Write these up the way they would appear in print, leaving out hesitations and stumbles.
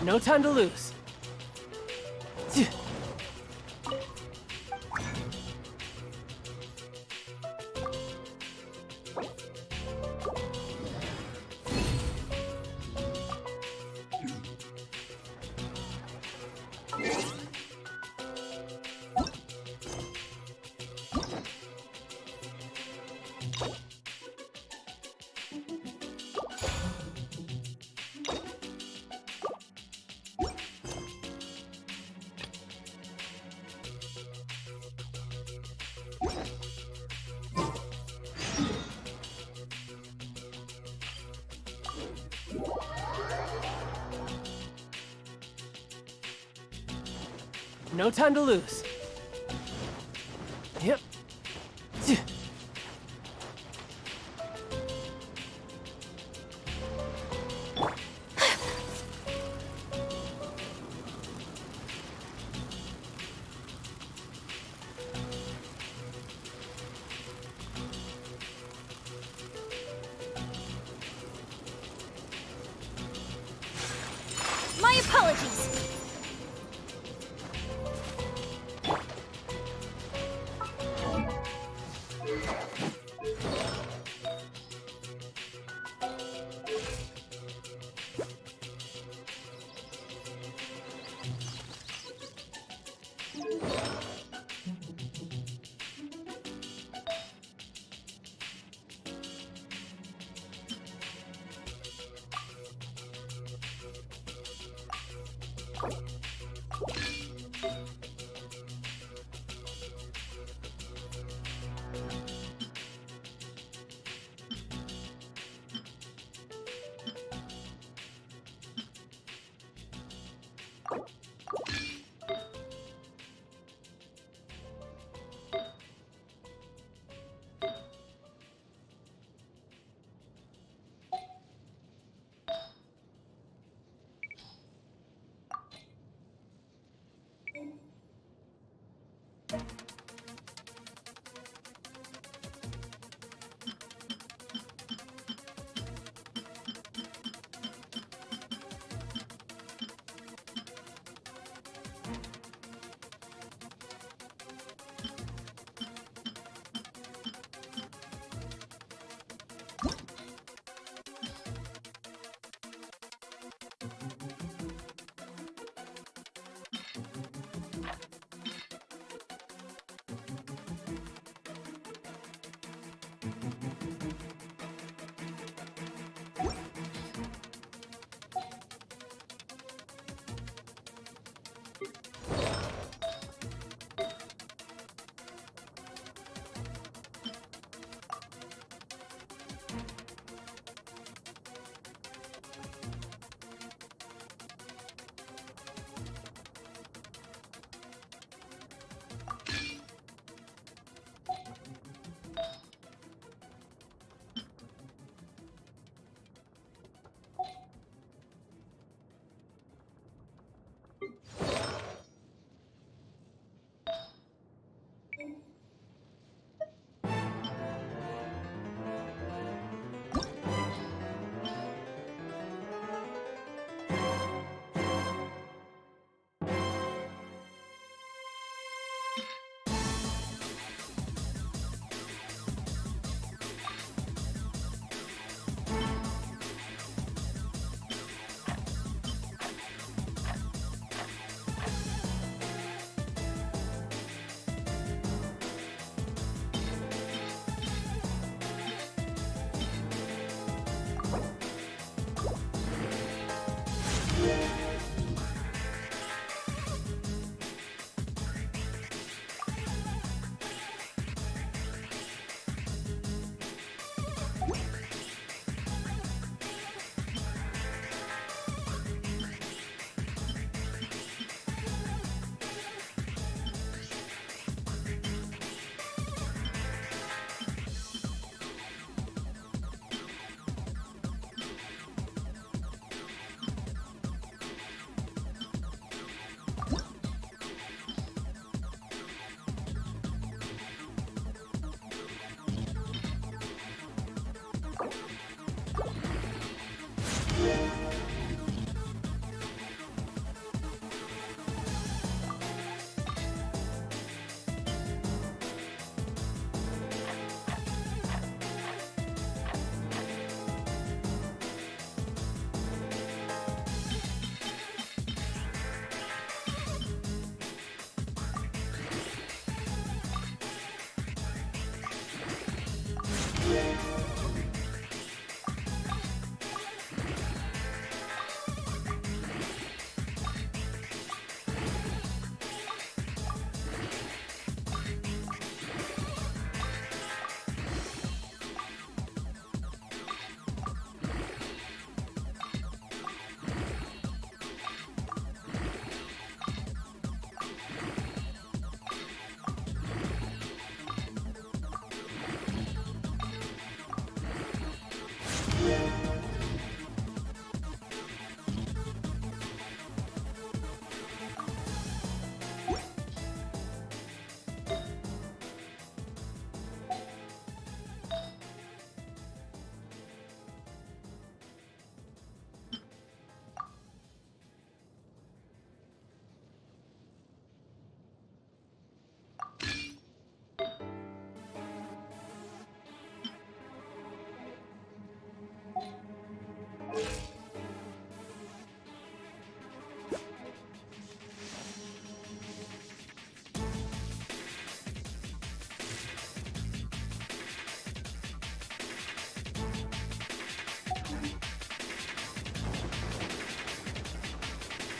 No time to lose. No time to lose. Yep. My apologies.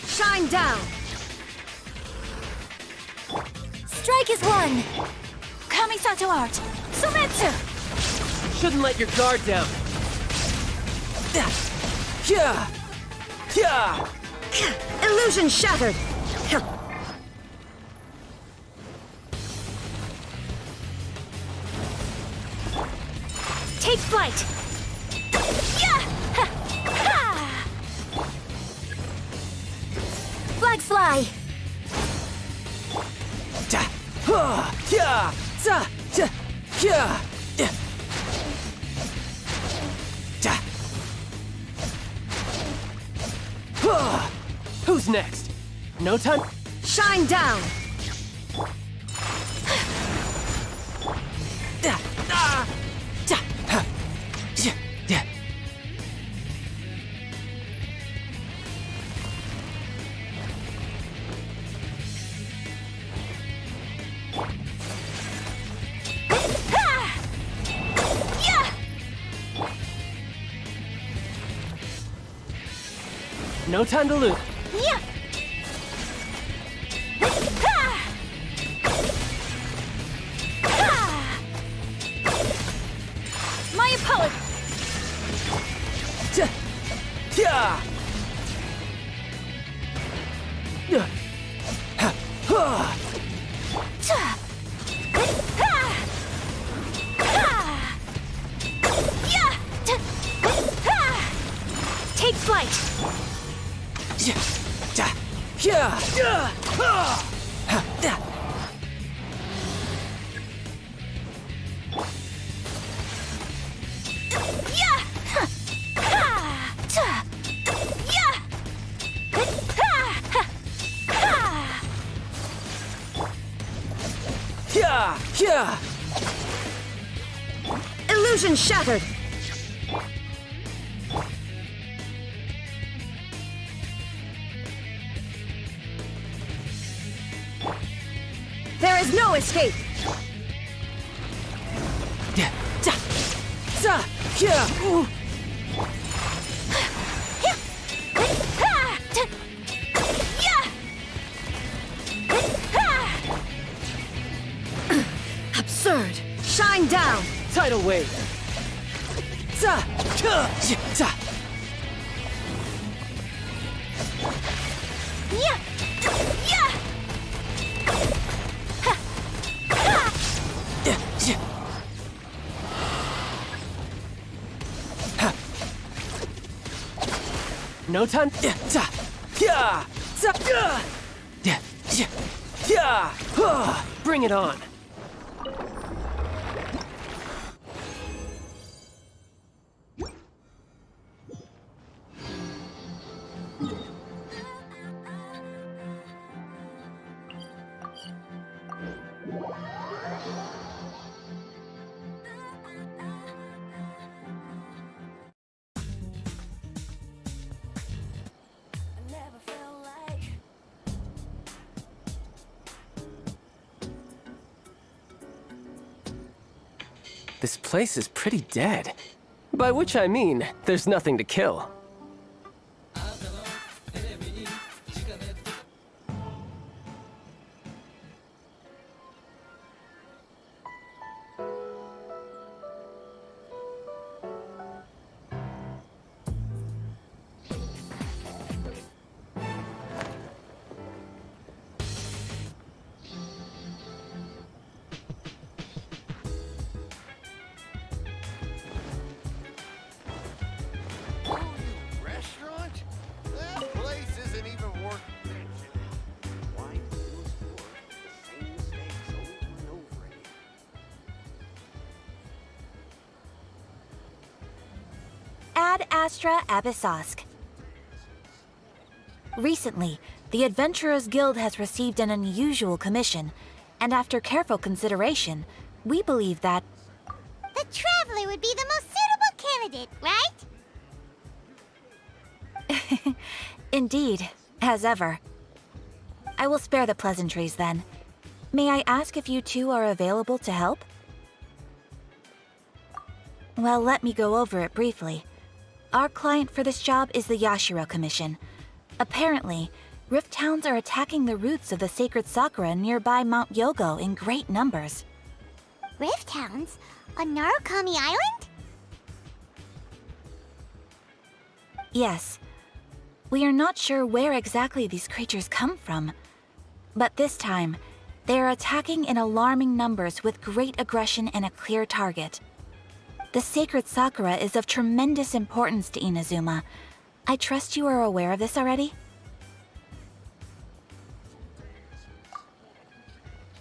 Shine down! Strike is one! Kamisato art! Sumetsu! Shouldn't let your guard down. Illusion shattered! Take flight! Flags fly! Who's next? No time? Shine down! No time to lose. My apologies! Take flight! Illusion shattered! There is no escape! Absurd! Shine down! Tidal wave. No time. Bring it on. This place is pretty dead. By which I mean, there's nothing to kill. Restaurant? That place isn't even worth mentioning. Why do you explore the same mistakes over and over again? Ad Astra Abyssosque. Recently, the Adventurers Guild has received an unusual commission, and after careful consideration, we believe that The Traveler would be the most suitable candidate, right? indeed, as ever. I will spare the pleasantries then. May I ask if you two are available to help? Well, let me go over it briefly. Our client for this job is the Yashiro Commission. Apparently, Rift Towns are attacking the roots of the sacred sakura nearby Mount Yogo in great numbers. Rift Hounds? On Narukami Island? Yes. We are not sure where exactly these creatures come from. But this time, they are attacking in alarming numbers with great aggression and a clear target. The sacred sakura is of tremendous importance to Inazuma. I trust you are aware of this already?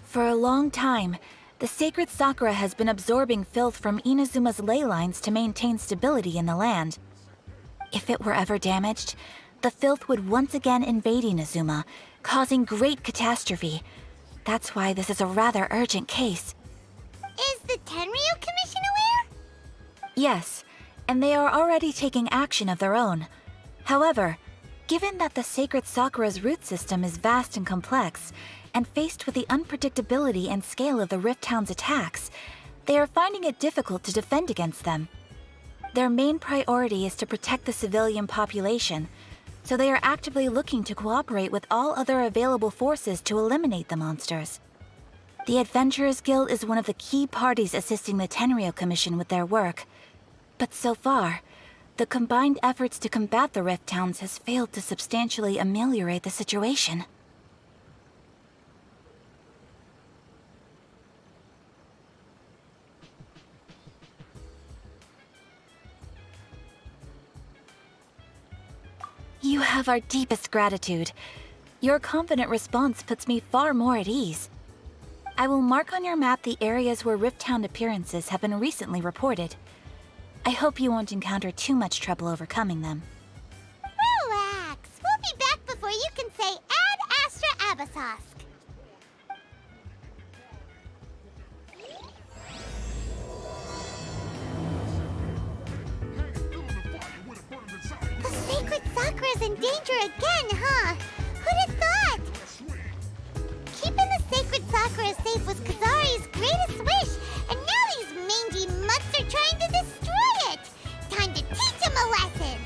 For a long time, the sacred sakura has been absorbing filth from Inazuma's ley lines to maintain stability in the land. If it were ever damaged, the filth would once again invade Inazuma, causing great catastrophe. That's why this is a rather urgent case. Is the Tenryu Commission aware? Yes, and they are already taking action of their own. However, given that the sacred sakura's root system is vast and complex, and faced with the unpredictability and scale of the Rift Town's attacks, they are finding it difficult to defend against them. Their main priority is to protect the civilian population, so they are actively looking to cooperate with all other available forces to eliminate the monsters. The Adventurers Guild is one of the key parties assisting the Tenryu Commission with their work. But so far, the combined efforts to combat the Rift Towns has failed to substantially ameliorate the situation. You have our deepest gratitude. Your confident response puts me far more at ease. I will mark on your map the areas where Rift Town appearances have been recently reported. I hope you won't encounter too much trouble overcoming them. Relax. We'll be back before you can say Ad Astra Abyssosque. The sacred sakura's in danger again, huh? Who'd have thought? Keeping the sacred sakura safe was Kazari's greatest wish, and now these mangy mutts are trying to destroy it! Time to teach him a lesson!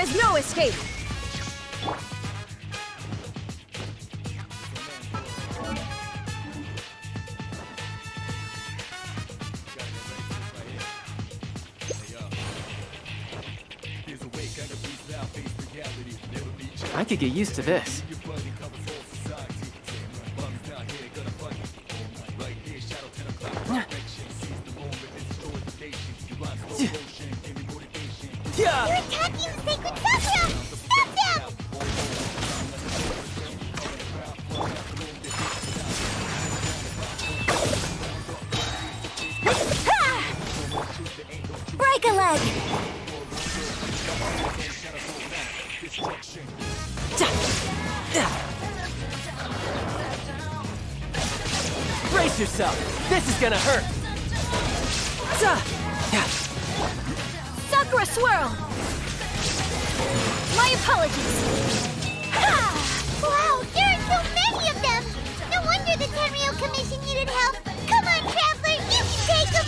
is no escape! I could get used to this. Yeah! You're attacking the sacred sakura! Stop them! Break a leg! Brace yourself! This is gonna hurt! Sakura swirl! My apologies! Wow, there are so many of them! No wonder the Tenryou Commission needed help! Come on, Traveler, you can take them!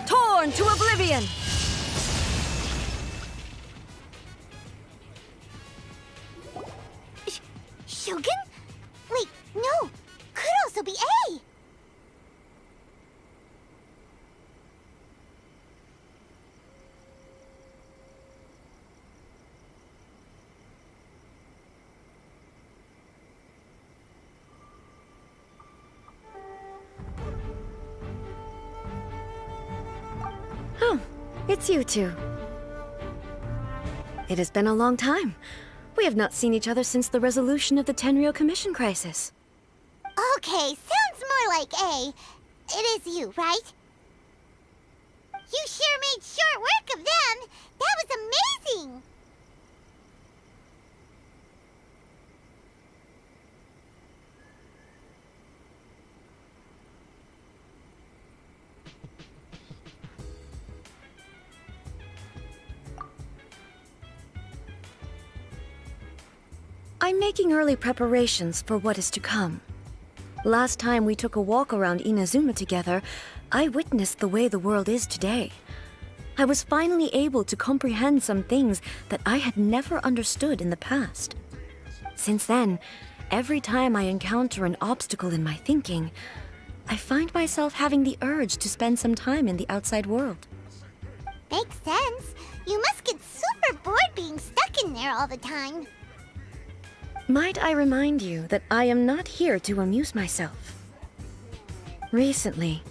Torn to oblivion! Shogun? Wait, no! Could also be A! Oh, it's you two. It has been a long time. We have not seen each other since the resolution of the Tenryou Commission crisis. Okay, sounds more like A. It is you, right? You sure made short work of them! That was amazing! I'm making early preparations for what is to come. Last time we took a walk around Inazuma together, I witnessed the way the world is today. I was finally able to comprehend some things that I had never understood in the past. Since then, every time I encounter an obstacle in my thinking, I find myself having the urge to spend some time in the outside world. Makes sense. You must get super bored being stuck in there all the time. Might I remind you that I am not here to amuse myself? Recently,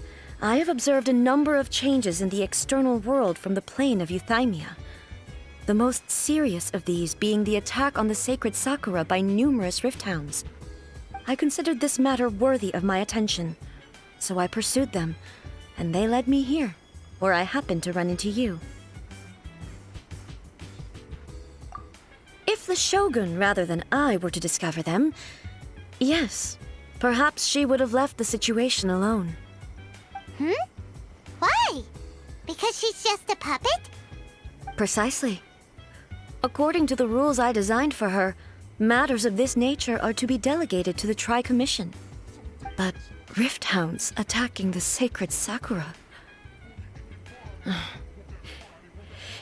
I have observed a number of changes in the external world from the plane of Euthymia. The most serious of these being the attack on the sacred Sakura by numerous rift hounds. I considered this matter worthy of my attention, so I pursued them, and they led me here, where I happened to run into you. If the Shogun rather than I were to discover them, yes, perhaps she would have left the situation alone. Why? Because she's just a puppet? Precisely. According to the rules I designed for her, matters of this nature are to be delegated to the Tri-Commission. But rift hounds attacking the sacred Sakura...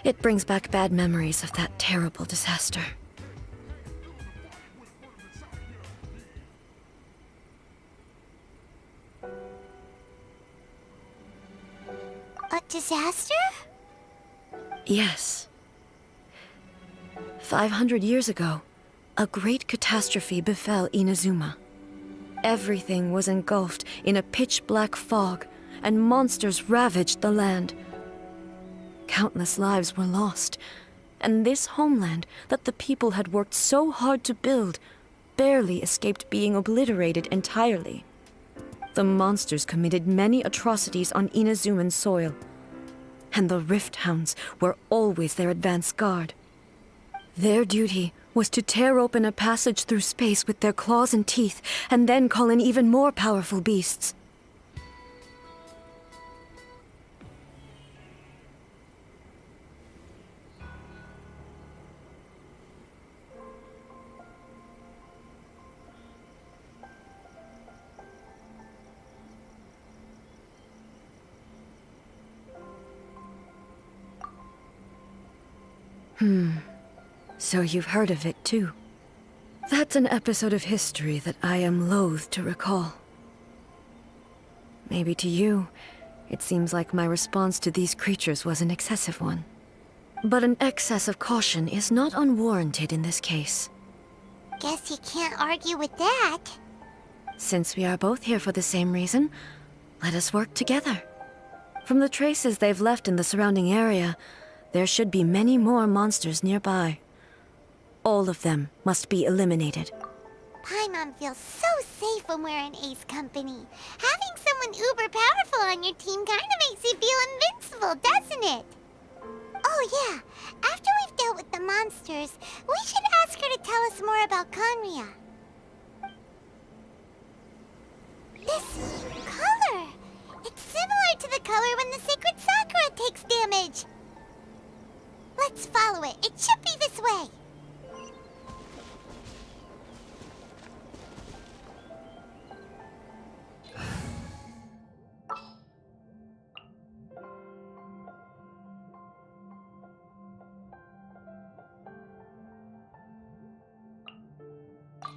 It brings back bad memories of that terrible disaster. A disaster? Yes. 500 years ago, a great catastrophe befell Inazuma. Everything was engulfed in a pitch-black fog, and monsters ravaged the land. Countless lives were lost, and this homeland that the people had worked so hard to build barely escaped being obliterated entirely. The monsters committed many atrocities on Inazuman soil, and the Rift Hounds were always their advance guard. Their duty was to tear open a passage through space with their claws and teeth, and then call in even more powerful beasts. So you've heard of it too. That's an episode of history that I am loath to recall. Maybe to you, it seems like my response to these creatures was an excessive one. But an excess of caution is not unwarranted in this case. Guess you can't argue with that. Since we are both here for the same reason, let us work together. From the traces they've left in the surrounding area, there should be many more monsters nearby. All of them must be eliminated. Paimon feels so safe when we're in Ace Company. Having someone uber powerful on your team kind of makes you feel invincible, doesn't it? Oh yeah, after we've dealt with the monsters, we should ask her to tell us more about Conria. This color! It's similar to the color when the sacred Sakura takes damage. Let's follow it. It should be this way.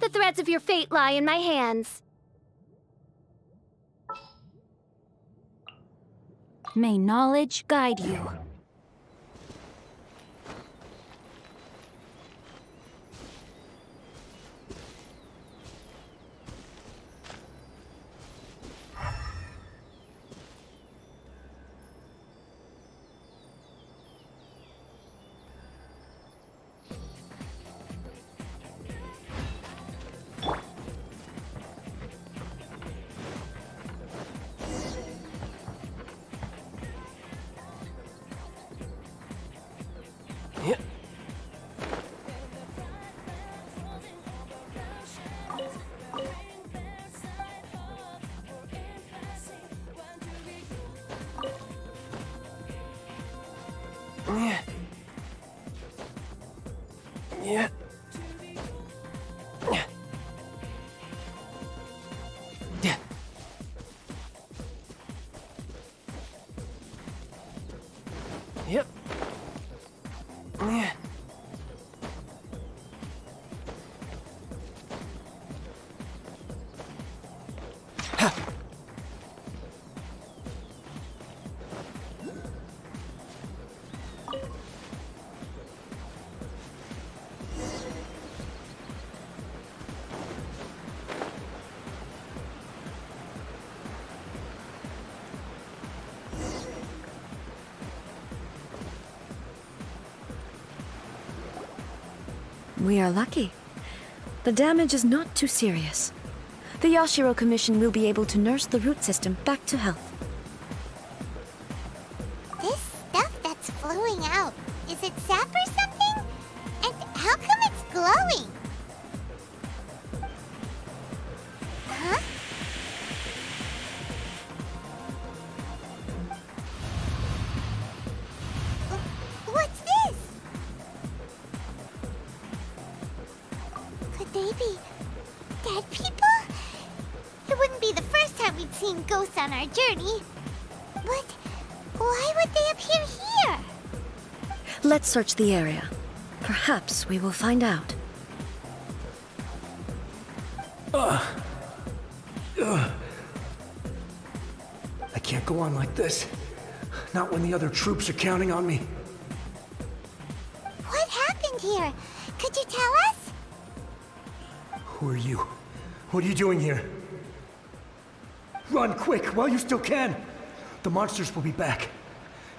The threads of your fate lie in my hands. May knowledge guide you. Yeah. Yeah. Yeah. Yeah. Yeah. Yep. Yeah. We are lucky. The damage is not too serious. The Yashiro Commission will be able to nurse the root system back to health. This stuff that's flowing out, is it sap or something? And how come it's glowing? Huh? What's this? Could they be dead people? It wouldn't be the first time we'd seen ghosts on our journey. But why would they appear here? Let's search the area. Perhaps we will find out. I can't go on like this. Not when the other troops are counting on me. What happened here? Could you tell us? Who are you? What are you doing here? Run quick while you still can. The monsters will be back.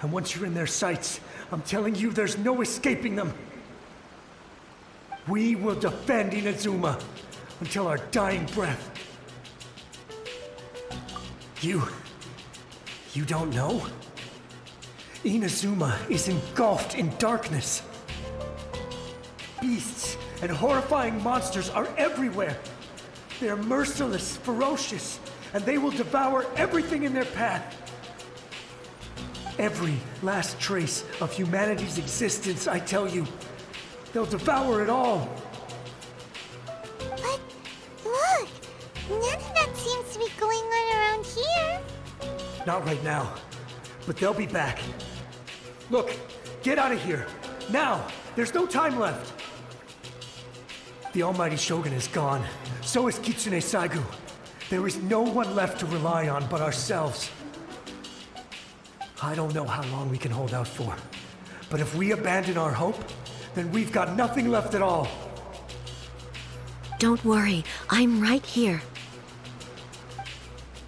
And once you're in their sights, I'm telling you there's no escaping them. We will defend Inazuma until our dying breath. You don't know? Inazuma is engulfed in darkness. Beasts and horrifying monsters are everywhere. They are merciless, ferocious, and they will devour everything in their path. Every last trace of humanity's existence, I tell you. They'll devour it all. But look, none of that seems to be going on around here. Not right now, but they'll be back. Look, get out of here. Now! There's no time left! The almighty Shogun is gone. So is Kitsune Saigu. There is no one left to rely on but ourselves. I don't know how long we can hold out for. But if we abandon our hope, then we've got nothing left at all. Don't worry, I'm right here.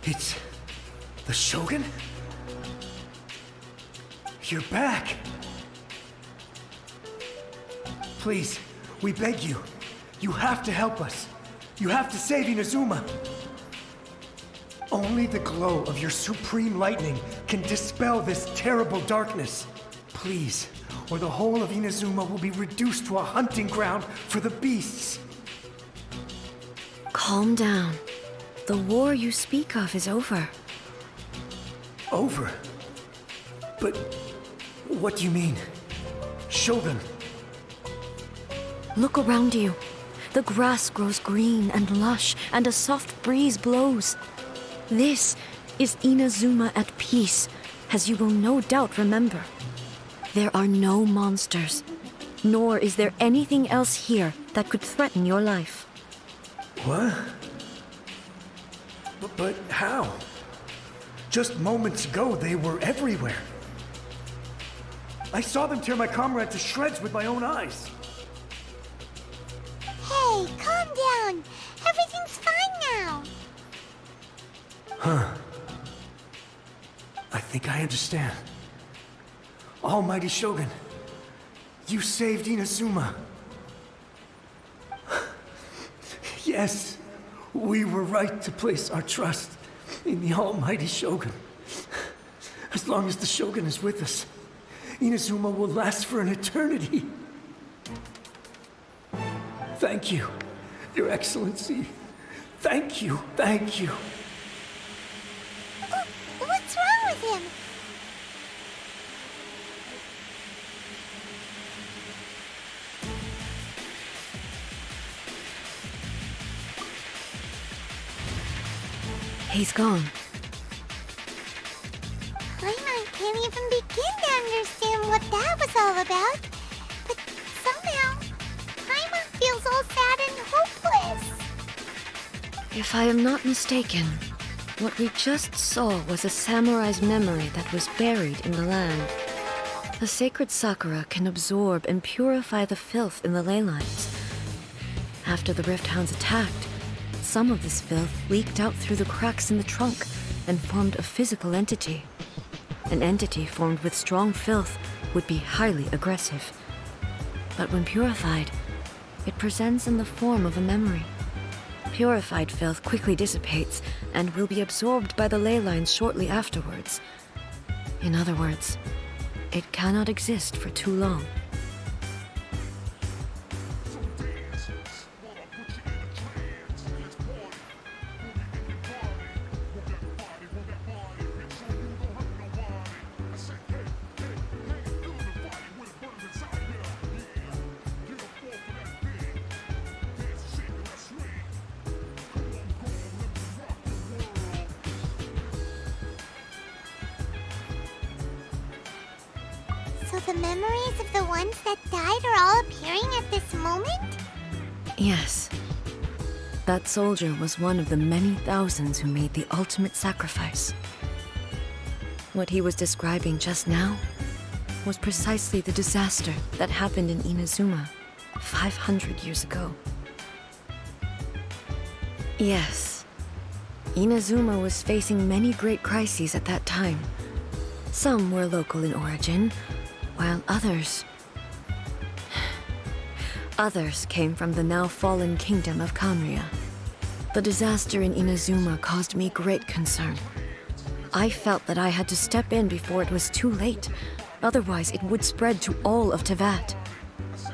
It's... the Shogun? You're back! Please, we beg you. You have to help us. You have to save Inazuma. Only the glow of your supreme lightning can dispel this terrible darkness. Please, or the whole of Inazuma will be reduced to a hunting ground for the beasts. Calm down. The war you speak of is over. Over? But what do you mean? Shogun. Look around you. The grass grows green and lush, and a soft breeze blows. This is Inazuma at peace, as you will no doubt remember. There are no monsters, nor is there anything else here that could threaten your life. What? But how? Just moments ago, they were everywhere. I saw them tear my comrade to shreds with my own eyes. Hey, calm down. Everything's fine now. Huh. I think I understand. Almighty Shogun, you saved Inazuma. Yes, we were right to place our trust in the Almighty Shogun. As long as the Shogun is with us, Inazuma will last for an eternity. Thank you, Your Excellency. Thank you, thank you. What's wrong with him? He's gone. I can't even begin to understand what that was all about. But somehow, Paimon feels all sad and hopeless. If I am not mistaken, what we just saw was a samurai's memory that was buried in the land. The sacred sakura can absorb and purify the filth in the ley lines. After the Rift Hounds attacked, some of this filth leaked out through the cracks in the trunk and formed a physical entity. An entity formed with strong filth would be highly aggressive. But when purified, it presents in the form of a memory. Purified filth quickly dissipates and will be absorbed by the ley lines shortly afterwards. In other words, it cannot exist for too long. So the memories of the ones that died are all appearing at this moment? Yes. That soldier was one of the many thousands who made the ultimate sacrifice. What he was describing just now was precisely the disaster that happened in Inazuma 500 years ago. Yes, Inazuma was facing many great crises at that time. Some were local in origin, while others came from the now fallen kingdom of Kanria. The disaster in Inazuma caused me great concern. I felt that I had to step in before it was too late, otherwise it would spread to all of Teyvat.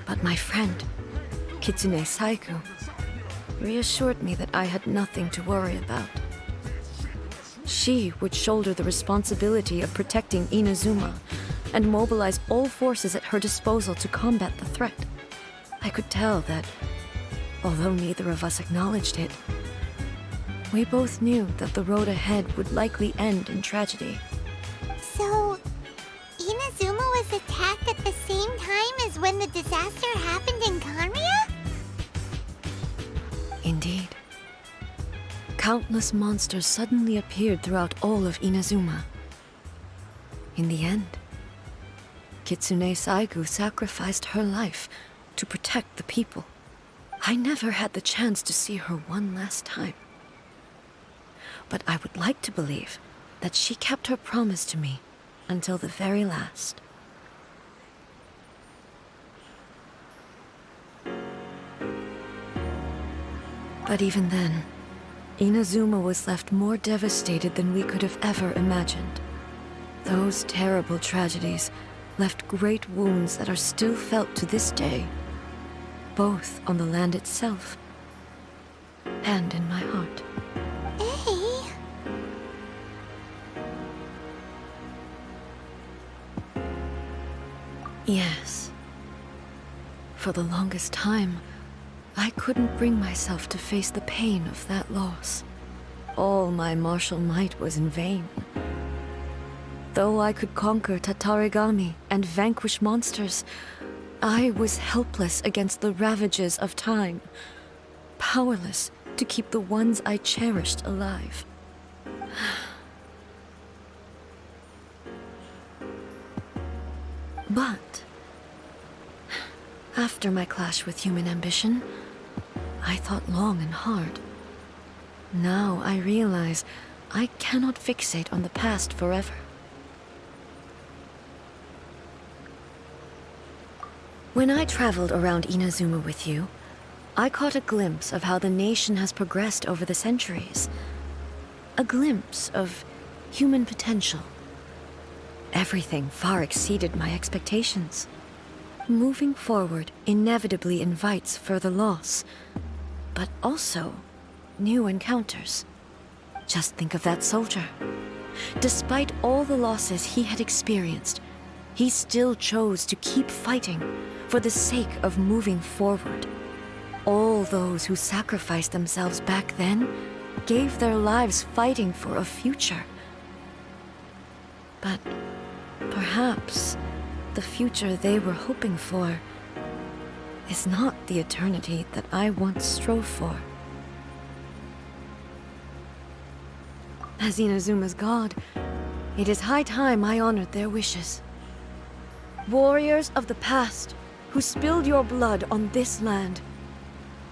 But my friend, Kitsune Saigu, reassured me that I had nothing to worry about. She would shoulder the responsibility of protecting Inazuma and mobilize all forces at her disposal to combat the threat. I could tell that, although neither of us acknowledged it, we both knew that the road ahead would likely end in tragedy. So, Inazuma was attacked at the same time as the disaster happened in Conria? Indeed. Countless monsters suddenly appeared throughout all of Inazuma. In the end, Kitsune Saigu sacrificed her life to protect the people. I never had the chance to see her one last time. But I would like to believe that she kept her promise to me until the very last. But even then, Inazuma was left more devastated than we could have ever imagined. Those terrible tragedies left great wounds that are still felt to this day, both on the land itself and in my heart. Hey. Yes. For the longest time, I couldn't bring myself to face the pain of that loss. All my martial might was in vain. Though I could conquer Tatarigami and vanquish monsters, I was helpless against the ravages of time, powerless to keep the ones I cherished alive. But after my clash with human ambition, I thought long and hard. Now I realize I cannot fixate on the past forever. When I traveled around Inazuma with you, I caught a glimpse of how the nation has progressed over the centuries. A glimpse of human potential. Everything far exceeded my expectations. Moving forward inevitably invites further loss, but also new encounters. Just think of that soldier. Despite all the losses he had experienced, he still chose to keep fighting for the sake of moving forward. All those who sacrificed themselves back then gave their lives fighting for a future. But perhaps the future they were hoping for is not the eternity that I once strove for. As Inazuma's god, it is high time I honored their wishes. Warriors of the past, who spilled your blood on this land,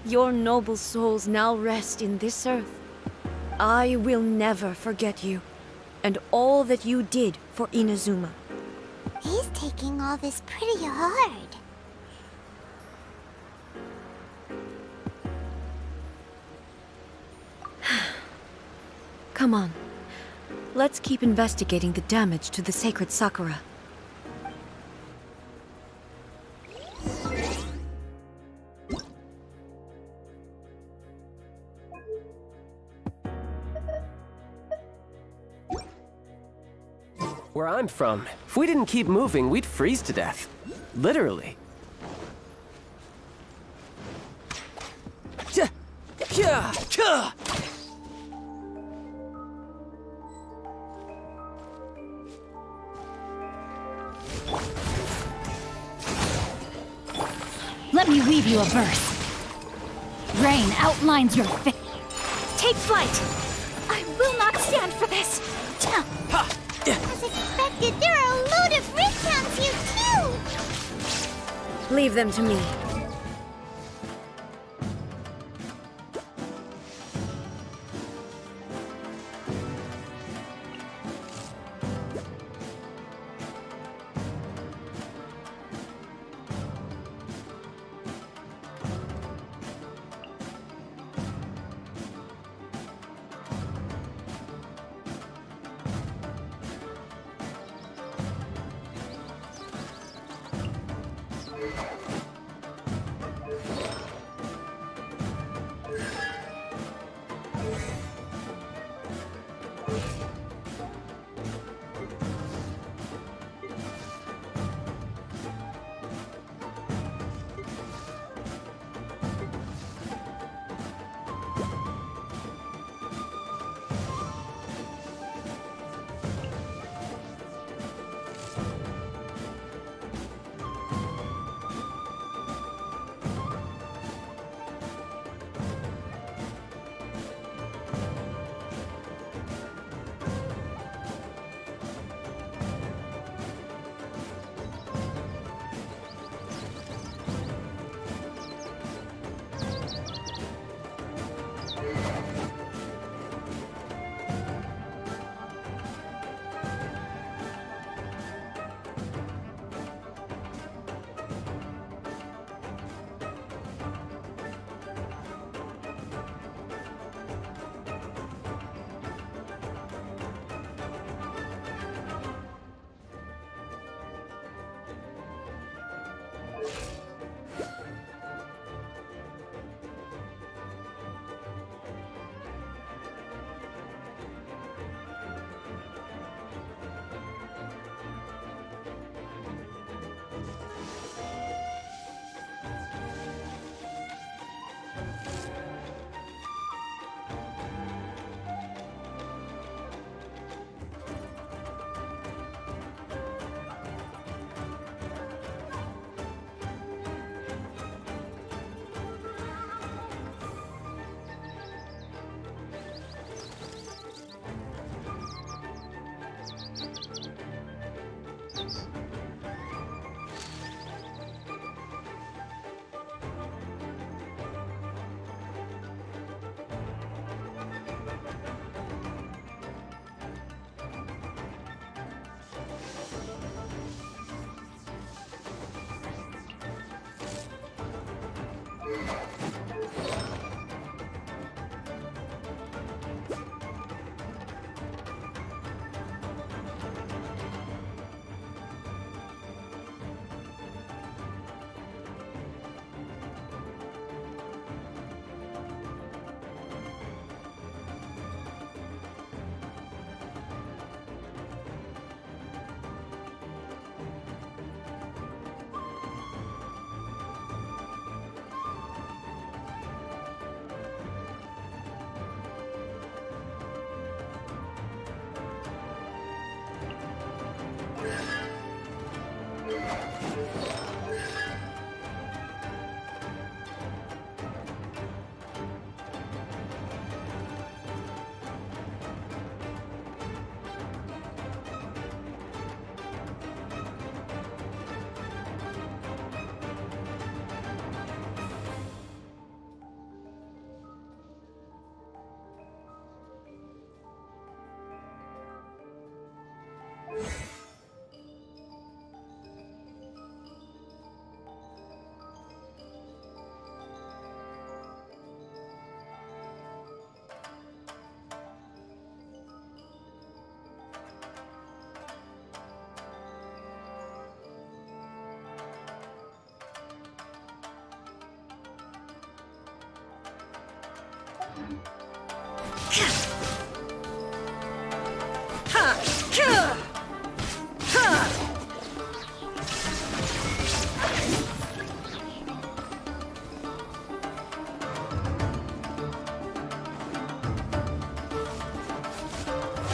your noble souls now rest in this earth. I will never forget you, and all that you did for Inazuma. He's taking all this pretty hard. Come on. Let's keep investigating the damage to the sacred Sakura. Where I'm from, if we didn't keep moving, we'd freeze to death. Literally. Let me weave you a verse. Rain outlines your fate. Take flight! I will not stand for this! As expected, there are a load of recounts here too! Leave them to me.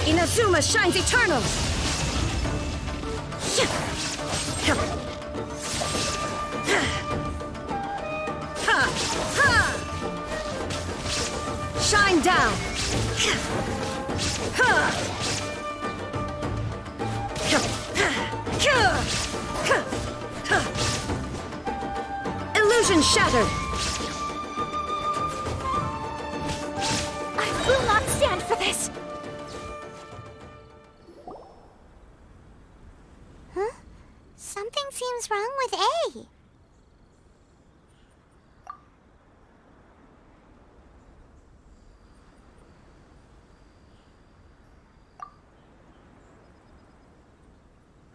Inazuma shines eternal! Shine down! Illusion shattered! I will not stand for this! Huh? Something seems wrong with A.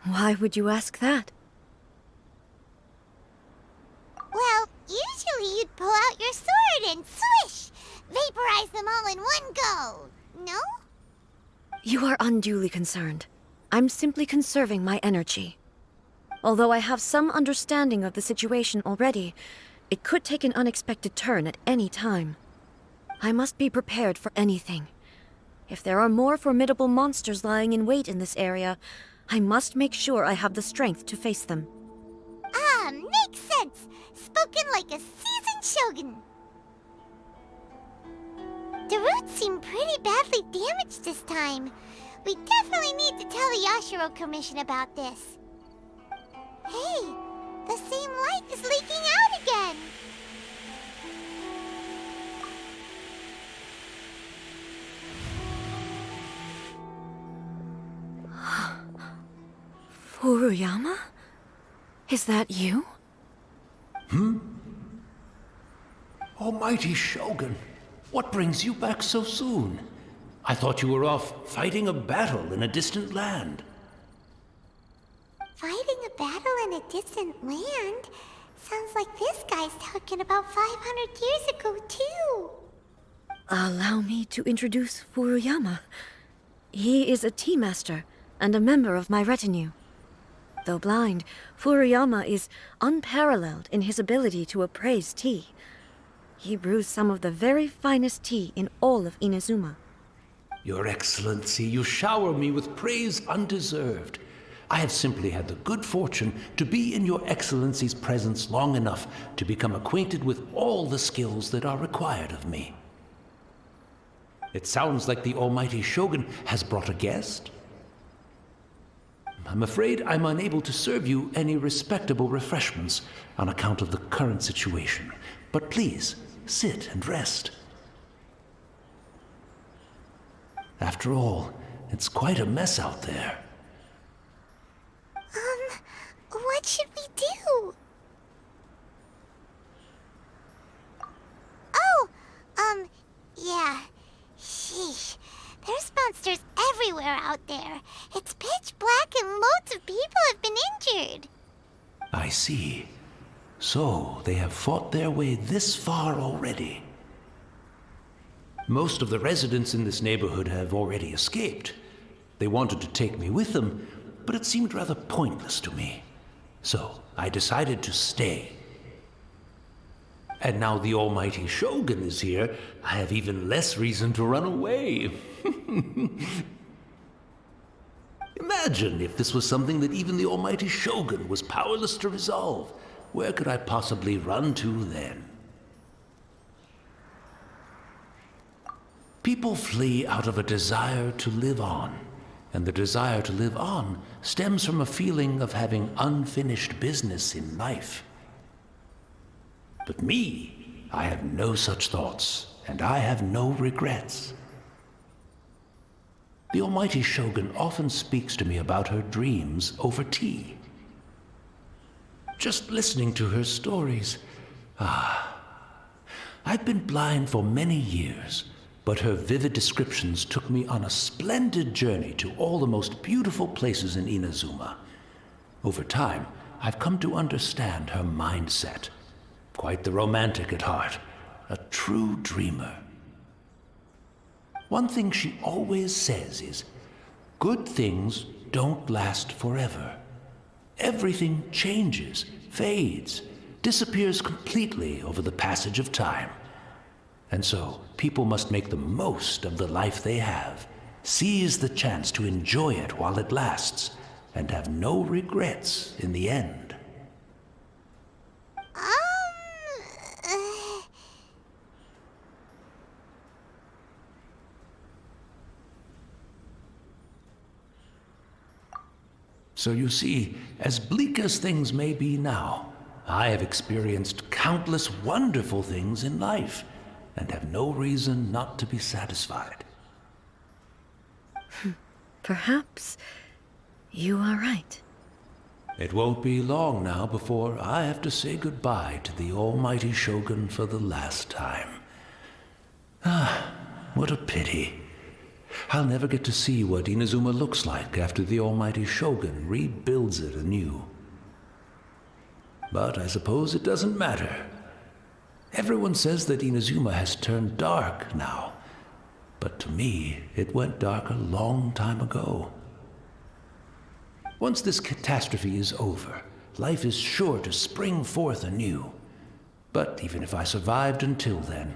Why would you ask that? Well, usually you'd pull out your sword and swish! Vaporize them all in one go! No? You are unduly concerned. I'm simply conserving my energy. Although I have some understanding of the situation already, it could take an unexpected turn at any time. I must be prepared for anything. If there are more formidable monsters lying in wait in this area, I must make sure I have the strength to face them. Ah, makes sense! Spoken like a seasoned shogun! The roots seem pretty badly damaged this time. We definitely need to tell the Yashiro Commission about this. Hey, the same light is leaking out again! Furuyama? Is that you? Almighty Shogun, what brings you back so soon? I thought you were off fighting a battle in a distant land. Fighting a battle in a distant land? Sounds like this guy's talking about 500 years ago, too. Allow me to introduce Furuyama. He is a tea master and a member of my retinue. Though blind, Furuyama is unparalleled in his ability to appraise tea. He brews some of the very finest tea in all of Inazuma. Your Excellency, you shower me with praise undeserved. I have simply had the good fortune to be in Your Excellency's presence long enough to become acquainted with all the skills that are required of me. It sounds like the Almighty Shogun has brought a guest. I'm afraid I'm unable to serve you any respectable refreshments on account of the current situation. But please, sit and rest. After all, it's quite a mess out there. What should we do? Oh, yeah. Sheesh. There's monsters everywhere out there. It's pitch black and loads of people have been injured. I see. So, they have fought their way this far already. Most of the residents in this neighborhood have already escaped. They wanted to take me with them, but it seemed rather pointless to me. So, I decided to stay. And now the Almighty Shogun is here, I have even less reason to run away. Imagine if this was something that even the Almighty Shogun was powerless to resolve. Where could I possibly run to then? People flee out of a desire to live on, and the desire to live on stems from a feeling of having unfinished business in life. But me, I have no such thoughts, and I have no regrets. The Almighty Shogun often speaks to me about her dreams over tea. Just listening to her stories, I've been blind for many years, but her vivid descriptions took me on a splendid journey to all the most beautiful places in Inazuma. Over time, I've come to understand her mindset. Quite the romantic at heart, a true dreamer. One thing she always says is, good things don't last forever. Everything changes, fades, disappears completely over the passage of time. And so, people must make the most of the life they have, seize the chance to enjoy it while it lasts, and have no regrets in the end. So you see, as bleak as things may be now, I have experienced countless wonderful things in life, and have no reason not to be satisfied. Perhaps you are right. It won't be long now before I have to say goodbye to the almighty Shogun for the last time. Ah, what a pity. I'll never get to see what Inazuma looks like after the almighty Shogun rebuilds it anew. But I suppose it doesn't matter. Everyone says that Inazuma has turned dark now, but to me, it went dark a long time ago. Once this catastrophe is over, life is sure to spring forth anew. But even if I survived until then,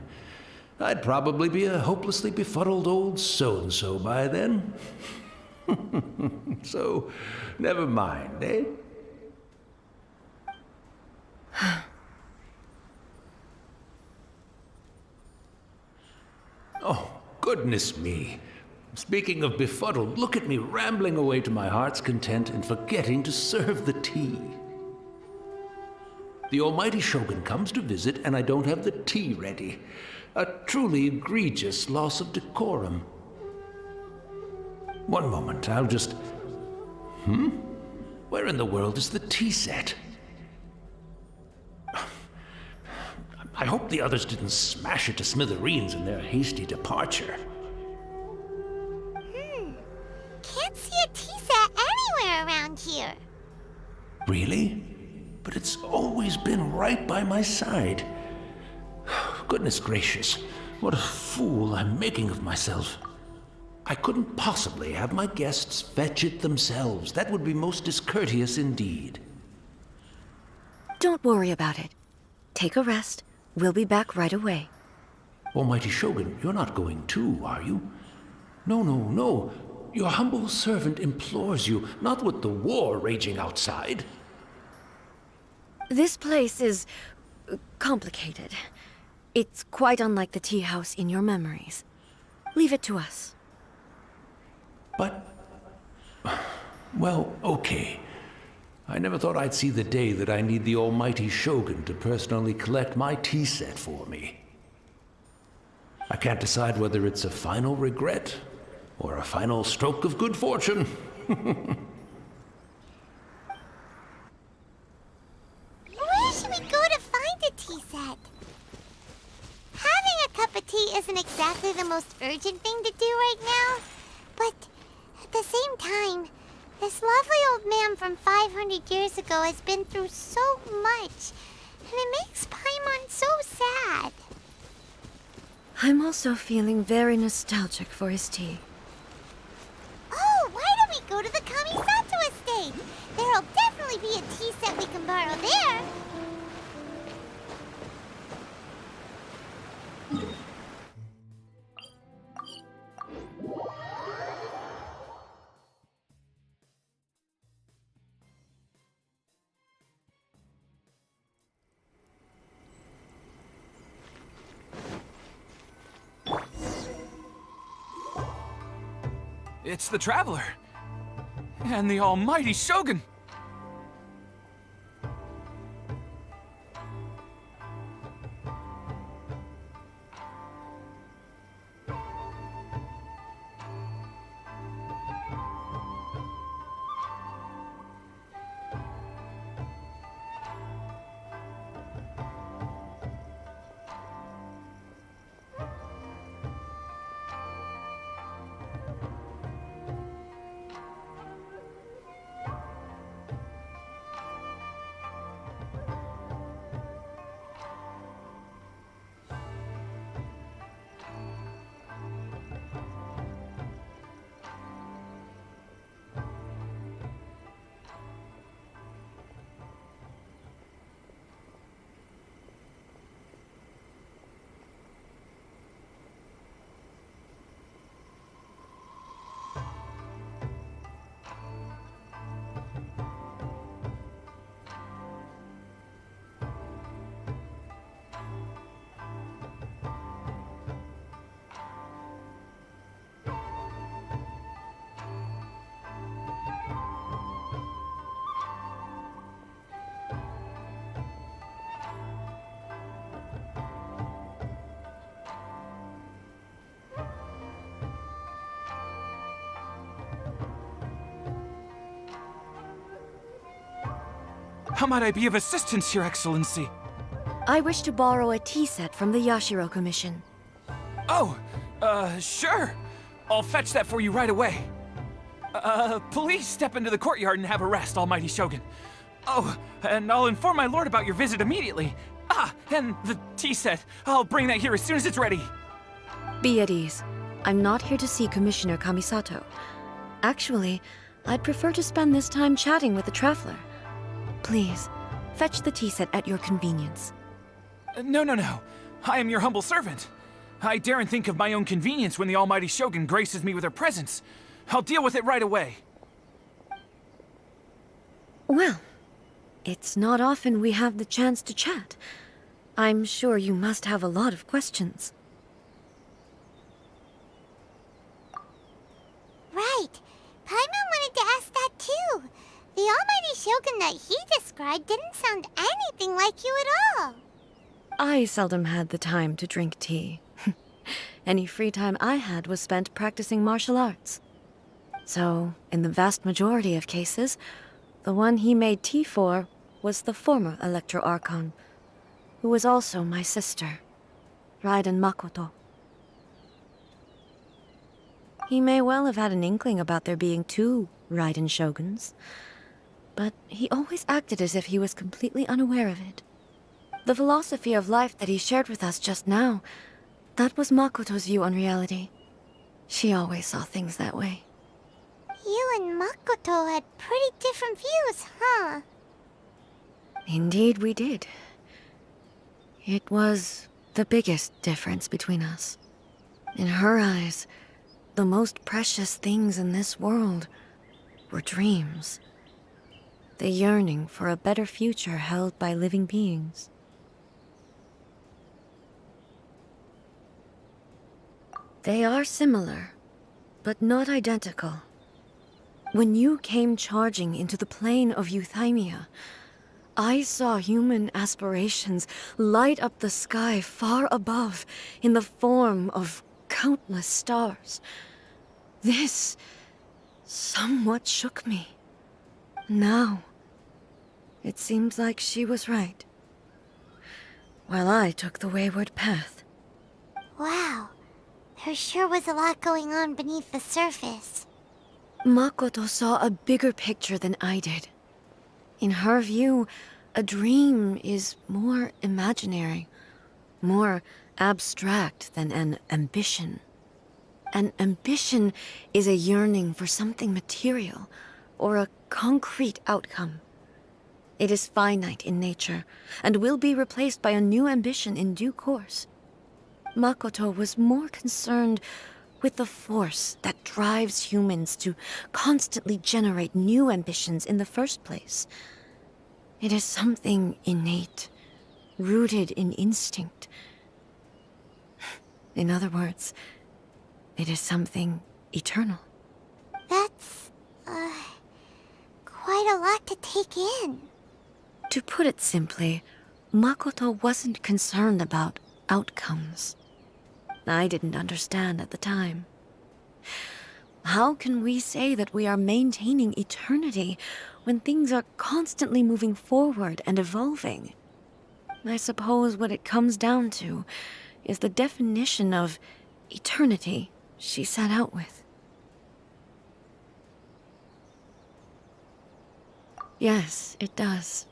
I'd probably be a hopelessly befuddled old so-and-so by then. So, never mind, eh? Oh, goodness me. Speaking of befuddled, look at me rambling away to my heart's content and forgetting to serve the tea. The almighty Shogun comes to visit and I don't have the tea ready. A truly egregious loss of decorum. One moment, I'll just... Where in the world is the tea set? I hope the others didn't smash it to smithereens in their hasty departure. Can't see a tea set anywhere around here. Really? But it's always been right by my side. Goodness gracious, what a fool I'm making of myself. I couldn't possibly have my guests fetch it themselves. That would be most discourteous indeed. Don't worry about it. Take a rest. We'll be back right away. Almighty Shogun, you're not going too, are you? No, no, no. Your humble servant implores you, not with the war raging outside. This place is complicated. It's quite unlike the tea house in your memories. Leave it to us. But... well, okay. I never thought I'd see the day that I need the almighty Shogun to personally collect my tea set for me. I can't decide whether it's a final regret or a final stroke of good fortune. Where should we go to find a tea set? Having a cup of tea isn't exactly the most urgent thing to do right now, but at the same time, this lovely old man from 500 years ago has been through so much, and it makes Paimon so sad. I'm also feeling very nostalgic for his tea. Oh, why don't we go to the Kamisato estate? There'll definitely be a tea set we can borrow there. It's the Traveler! And the almighty Shogun! How might I be of assistance, Your Excellency? I wish to borrow a tea set from the Yashiro Commission. Oh, sure. I'll fetch that for you right away. Please step into the courtyard and have a rest, Almighty Shogun. Oh, and I'll inform my lord about your visit immediately. Ah, and the tea set. I'll bring that here as soon as it's ready. Be at ease. I'm not here to see Commissioner Kamisato. Actually, I'd prefer to spend this time chatting with the traveler. Please, fetch the tea set at your convenience. No. I am your humble servant. I daren't think of my own convenience when the Almighty Shogun graces me with her presence. I'll deal with it right away. Well, it's not often we have the chance to chat. I'm sure you must have a lot of questions. Right. Paimon wanted to ask that too. The Almighty Shogun that he described didn't sound anything like you at all. I seldom had the time to drink tea. Any free time I had was spent practicing martial arts. So, in the vast majority of cases, the one he made tea for was the former Electro Archon, who was also my sister, Raiden Makoto. He may well have had an inkling about there being two Raiden Shoguns, but he always acted as if he was completely unaware of it. The philosophy of life that he shared with us just now, that was Makoto's view on reality. She always saw things that way. You and Makoto had pretty different views, huh? Indeed we did. It was the biggest difference between us. In her eyes, the most precious things in this world were dreams. The yearning for a better future held by living beings. They are similar, but not identical. When you came charging into the plane of Euthymia, I saw human aspirations light up the sky far above in the form of countless stars. This somewhat shook me. Now, it seems like she was right, while I took the wayward path. Wow. There sure was a lot going on beneath the surface. Makoto saw a bigger picture than I did. In her view, a dream is more imaginary, more abstract than an ambition. An ambition is a yearning for something material, or a concrete outcome. It is finite in nature, and will be replaced by a new ambition in due course. Makoto was more concerned with the force that drives humans to constantly generate new ambitions in the first place. It is something innate, rooted in instinct. In other words, it is something eternal. That's, quite a lot to take in. To put it simply, Makoto wasn't concerned about outcomes. I didn't understand at the time. How can we say that we are maintaining eternity when things are constantly moving forward and evolving? I suppose what it comes down to is the definition of eternity she set out with. Yes, it does.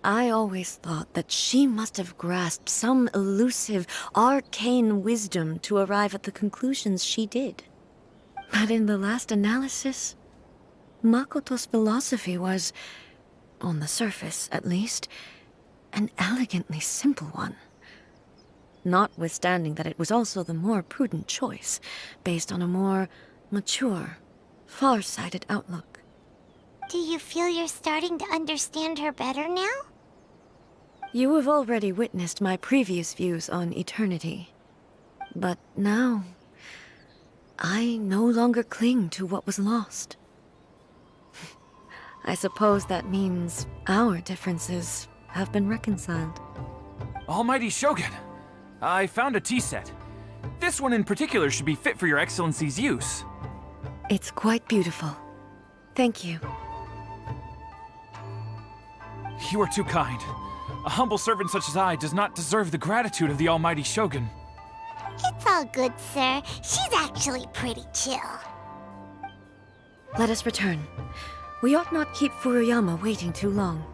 I always thought that she must have grasped some elusive, arcane wisdom to arrive at the conclusions she did. But in the last analysis, Makoto's philosophy was, on the surface at least, an elegantly simple one. Notwithstanding that it was also the more prudent choice, based on a more mature, far-sighted outlook. Do you feel you're starting to understand her better now? You have already witnessed my previous views on eternity. But now, I no longer cling to what was lost. I suppose that means our differences have been reconciled. Almighty Shogun, I found a tea set. This one in particular should be fit for your Excellency's use. It's quite beautiful. Thank you. You are too kind. A humble servant such as I does not deserve the gratitude of the almighty Shogun. It's all good, sir. She's actually pretty chill. Let us return. We ought not keep Furuyama waiting too long.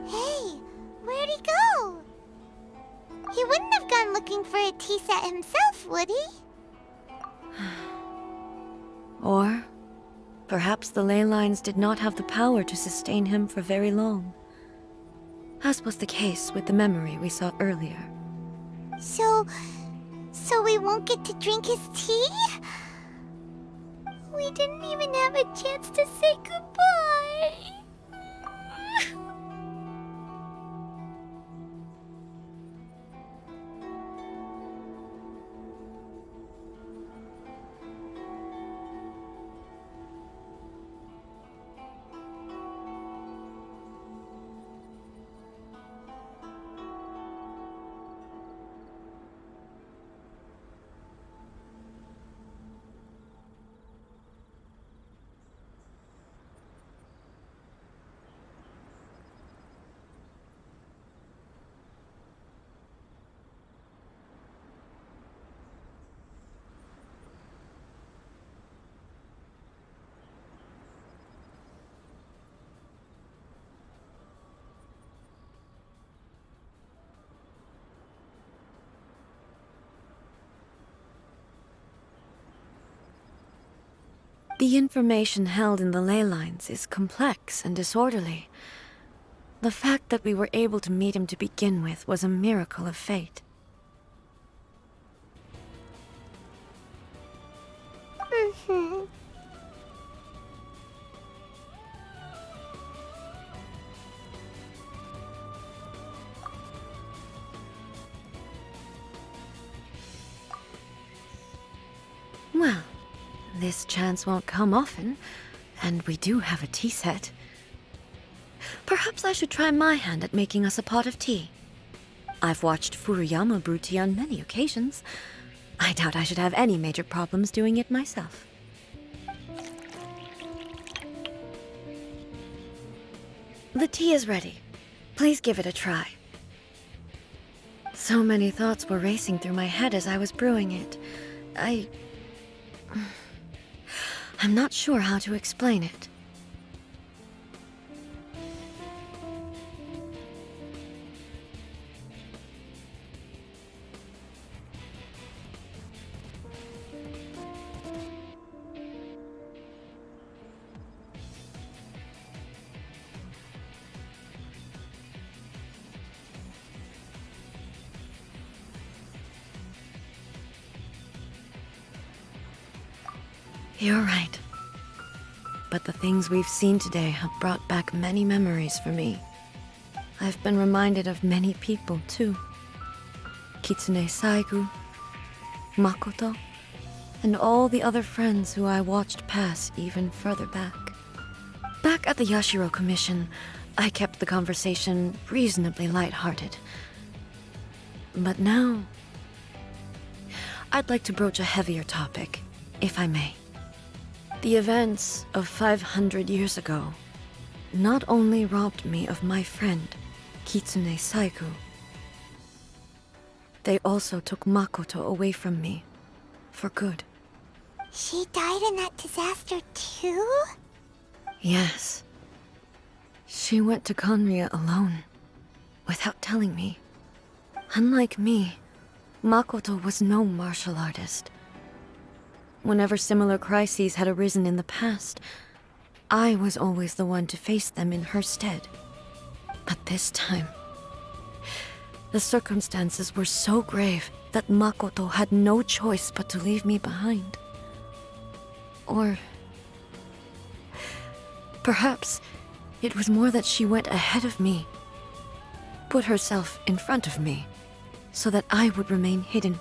Hey, where'd he go? He wouldn't have gone looking for a tea set himself, would he? Or perhaps the ley lines did not have the power to sustain him for very long, as was the case with the memory we saw earlier. So we won't get to drink his tea? We didn't even have a chance to say goodbye. The information held in the ley lines is complex and disorderly. The fact that we were able to meet him to begin with was a miracle of fate. Mm-hmm. Well, this chance won't come often, and we do have a tea set. Perhaps I should try my hand at making us a pot of tea. I've watched Furuyama brew tea on many occasions. I doubt I should have any major problems doing it myself. The tea is ready. Please give it a try. So many thoughts were racing through my head as I was brewing it. I'm not sure how to explain it. You're right. But the things we've seen today have brought back many memories for me. I've been reminded of many people, too. Kitsune Saigu, Makoto, and all the other friends who I watched pass even further back. Back at the Yashiro Commission, I kept the conversation reasonably lighthearted. But now, I'd like to broach a heavier topic, if I may. The events of 500 years ago not only robbed me of my friend, Kitsune Saigu, they also took Makoto away from me, for good. She died in that disaster too? Yes. She went to Conria alone, without telling me. Unlike me, Makoto was no martial artist. Whenever similar crises had arisen in the past, I was always the one to face them in her stead. But this time, the circumstances were so grave that Makoto had no choice but to leave me behind. Or perhaps it was more that she went ahead of me, put herself in front of me, so that I would remain hidden.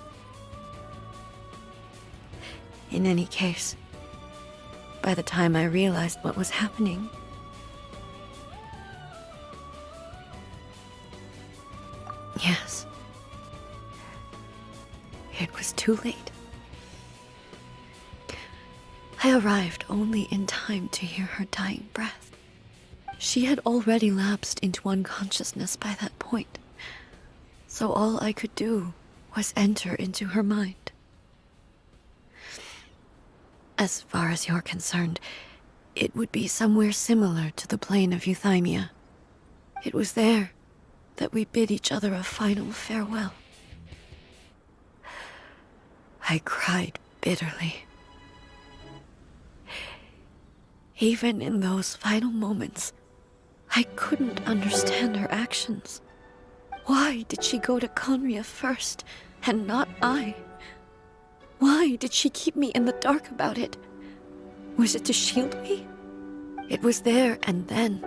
In any case, by the time I realized what was happening, yes, it was too late. I arrived only in time to hear her dying breath. She had already lapsed into unconsciousness by that point, so all I could do was enter into her mind. As far as you're concerned, it would be somewhere similar to the plane of Euthymia. It was there that we bid each other a final farewell. I cried bitterly. Even in those final moments, I couldn't understand her actions. Why did she go to Conria first, and not I? Why did she keep me in the dark about it? Was it to shield me? It was there and then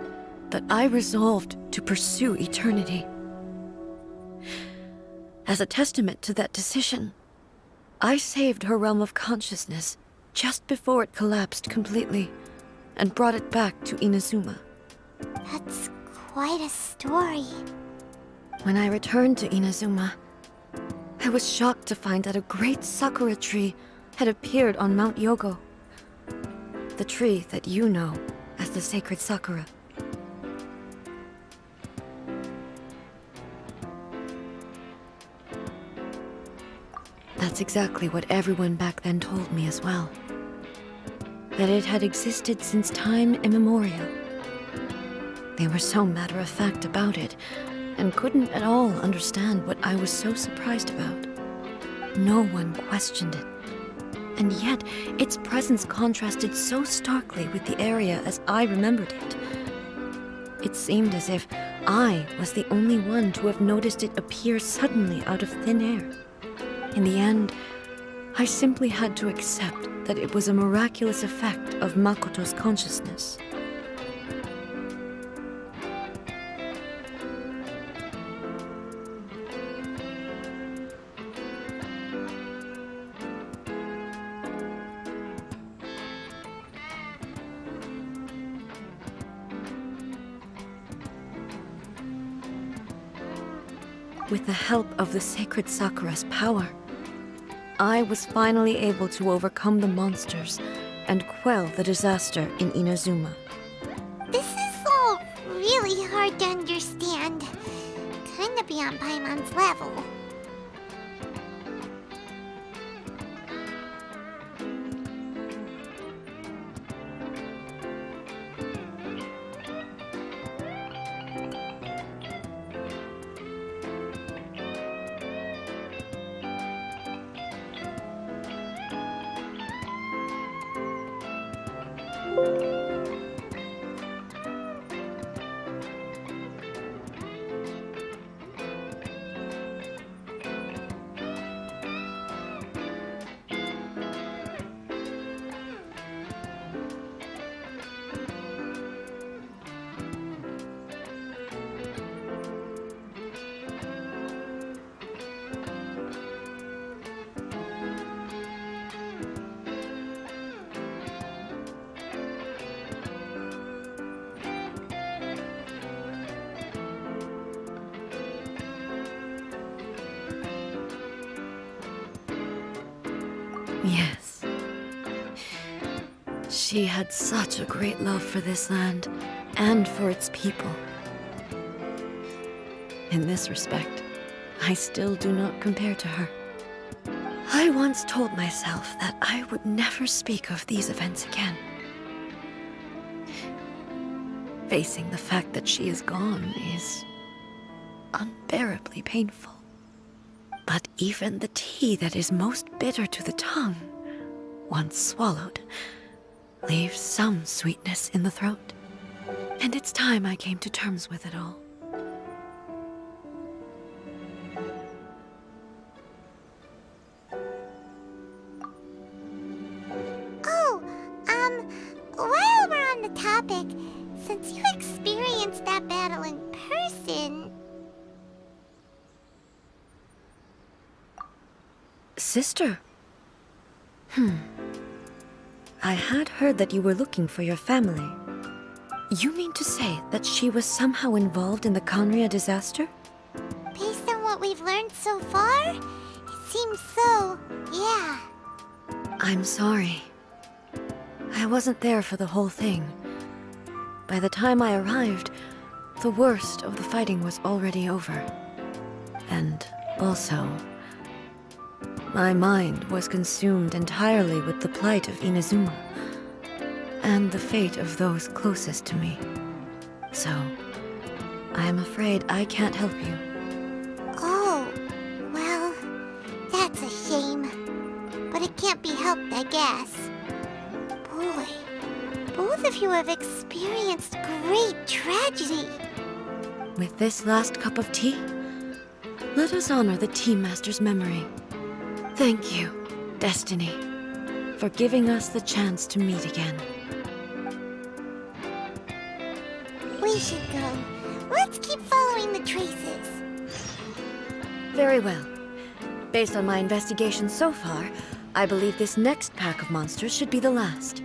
that I resolved to pursue eternity. As a testament to that decision, I saved her realm of consciousness just before it collapsed completely and brought it back to Inazuma. That's quite a story. When I returned to Inazuma, I was shocked to find that a great sakura tree had appeared on Mount Yogo. The tree that you know as the sacred sakura. That's exactly what everyone back then told me as well. That it had existed since time immemorial. They were so matter-of-fact about it, and couldn't at all understand what I was so surprised about. No one questioned it. And yet, its presence contrasted so starkly with the area as I remembered it. It seemed as if I was the only one to have noticed it appear suddenly out of thin air. In the end, I simply had to accept that it was a miraculous effect of Makoto's consciousness. With the help of the sacred Sakura's power, I was finally able to overcome the monsters and quell the disaster in Inazuma. This is all really hard to understand. Kinda beyond Paimon's level. Yes. She had such a great love for this land and for its people. In this respect, I still do not compare to her. I once told myself that I would never speak of these events again. Facing the fact that she is gone is unbearably painful. But even the tea that is most bitter to the tongue, once swallowed, leaves some sweetness in the throat. And it's time I came to terms with it all. Oh, while we're on the topic, since you experienced that battle in person... Sister? I had heard that you were looking for your family. You mean to say that she was somehow involved in the Conria disaster? Based on what we've learned so far, it seems so, yeah. I'm sorry. I wasn't there for the whole thing. By the time I arrived, the worst of the fighting was already over. And also, my mind was consumed entirely with the plight of Inazuma and the fate of those closest to me. So, I am afraid I can't help you. Oh, well, that's a shame. But it can't be helped, I guess. Boy, both of you have experienced great tragedy. With this last cup of tea, let us honor the Tea Master's memory. Thank you, Destiny, for giving us the chance to meet again. We should go. Let's keep following the traces. Very well. Based on my investigation so far, I believe this next pack of monsters should be the last.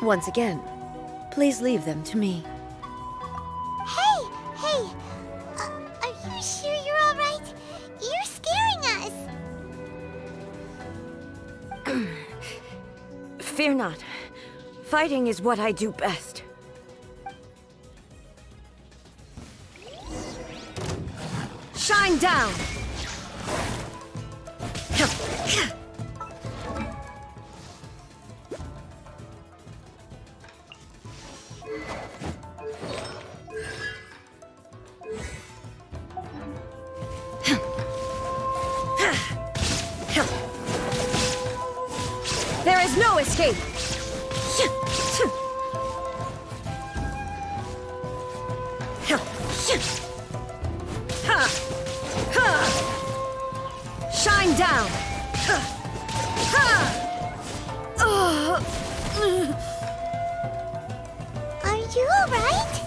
Once again, please leave them to me. Hey! Are you sure you're all right? You're scaring us! Fear not. Fighting is what I do best. Shine down! escape. Shine down. Are you alright?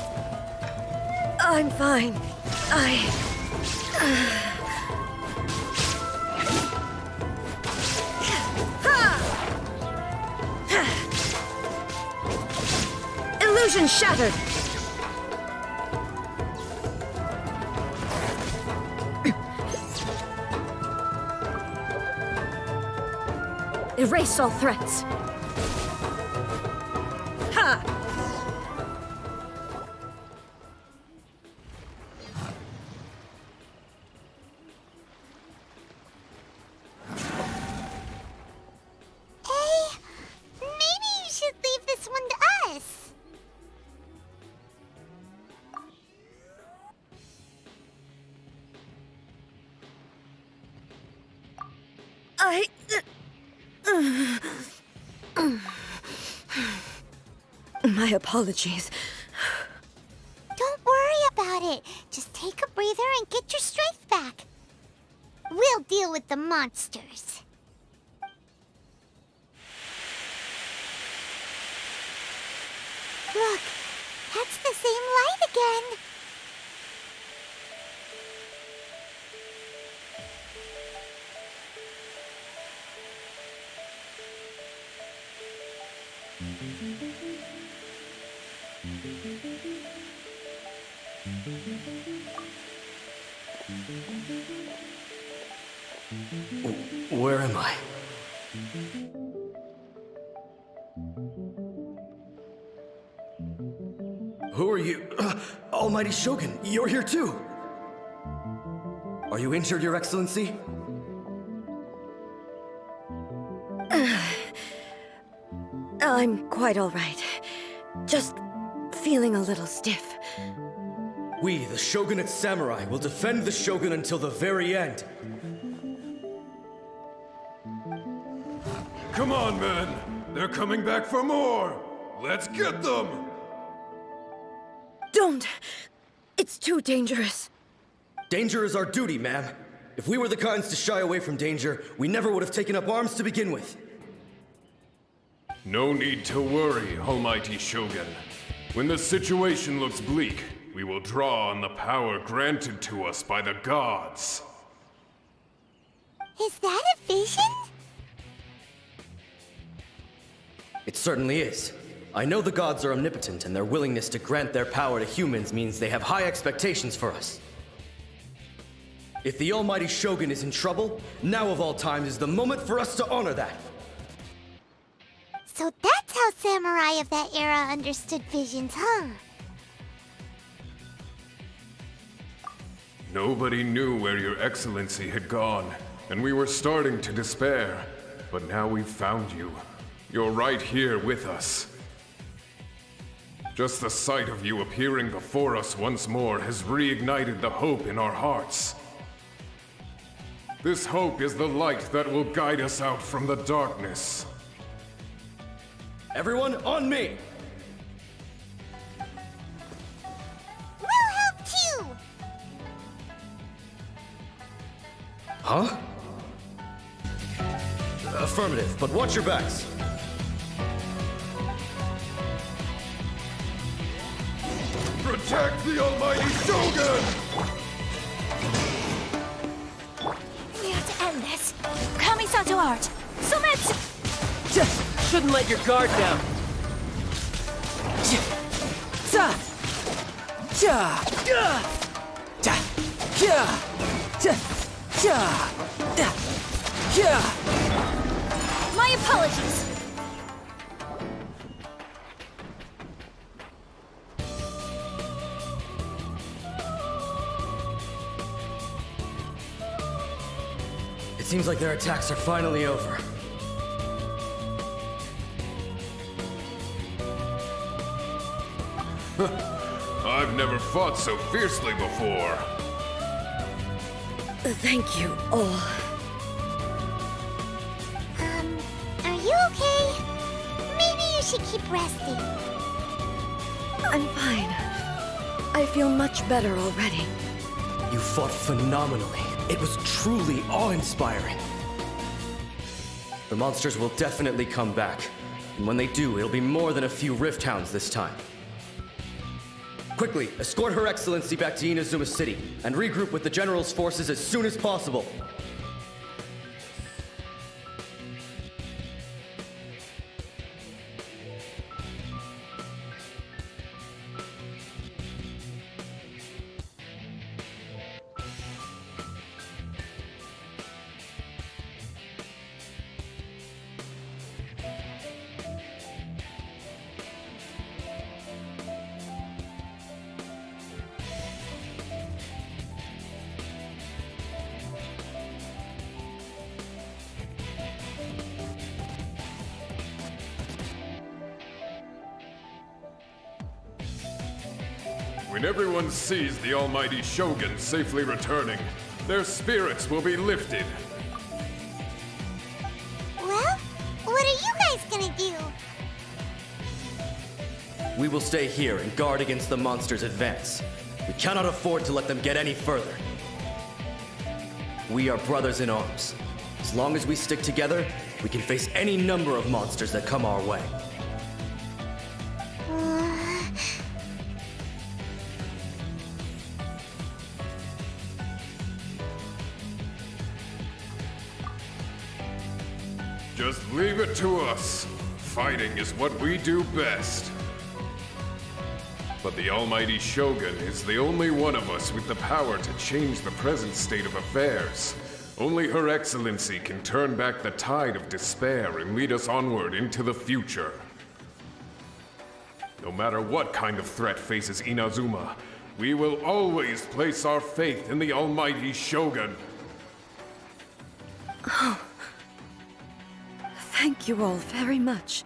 I'm fine. Illusion shattered. Erase all threats. Ha! Hey, maybe you should leave this one to us. My apologies. Don't worry about it. Just take a breather and get your strength back. We'll deal with the monsters. Look, that's the same light again. Where am I? Who are you? Almighty Shogun, you're here too! Are you injured, Your Excellency? I'm quite all right. Just feeling a little stiff. We, the Shogunate Samurai, will defend the Shogun until the very end. Come on, men! They're coming back for more! Let's get them! Don't! It's too dangerous. Danger is our duty, ma'am. If we were the kinds to shy away from danger, we never would have taken up arms to begin with. No need to worry, Almighty Shogun. When the situation looks bleak, we will draw on the power granted to us by the gods. Is that a vision? It certainly is. I know the gods are omnipotent, and their willingness to grant their power to humans means they have high expectations for us. If the Almighty Shogun is in trouble, now of all times is the moment for us to honor that. So that's how samurai of that era understood visions, huh? Nobody knew where Your Excellency had gone, and we were starting to despair. But now we've found you. You're right here with us. Just the sight of you appearing before us once more has reignited the hope in our hearts. This hope is the light that will guide us out from the darkness. Everyone, on me! We'll help too! Huh? Affirmative, but watch your backs. Protect the Almighty Shogun! We have to end this. Kamisato art. Sumetsu! Shouldn't let your guard down. My apologies. It seems like their attacks are finally over. I've never fought so fiercely before. Thank you all. Are you okay? should keep resting. I'm fine. I feel much better already. You fought phenomenally. It was truly awe-inspiring. The monsters will definitely come back. And when they do, it'll be more than a few Rift Hounds this time. Quickly, escort Her Excellency back to Inazuma City, and regroup with the General's forces as soon as possible. When everyone sees the almighty Shogun safely returning, their spirits will be lifted. Well, what are you guys gonna do? We will stay here and guard against the monsters' advance. We cannot afford to let them get any further. We are brothers in arms. As long as we stick together, we can face any number of monsters that come our way. Just leave it to us. Fighting is what we do best. But the almighty Shogun is the only one of us with the power to change the present state of affairs. Only Her Excellency can turn back the tide of despair and lead us onward into the future. No matter what kind of threat faces Inazuma, we will always place our faith in the almighty Shogun. Oh. Thank you all very much.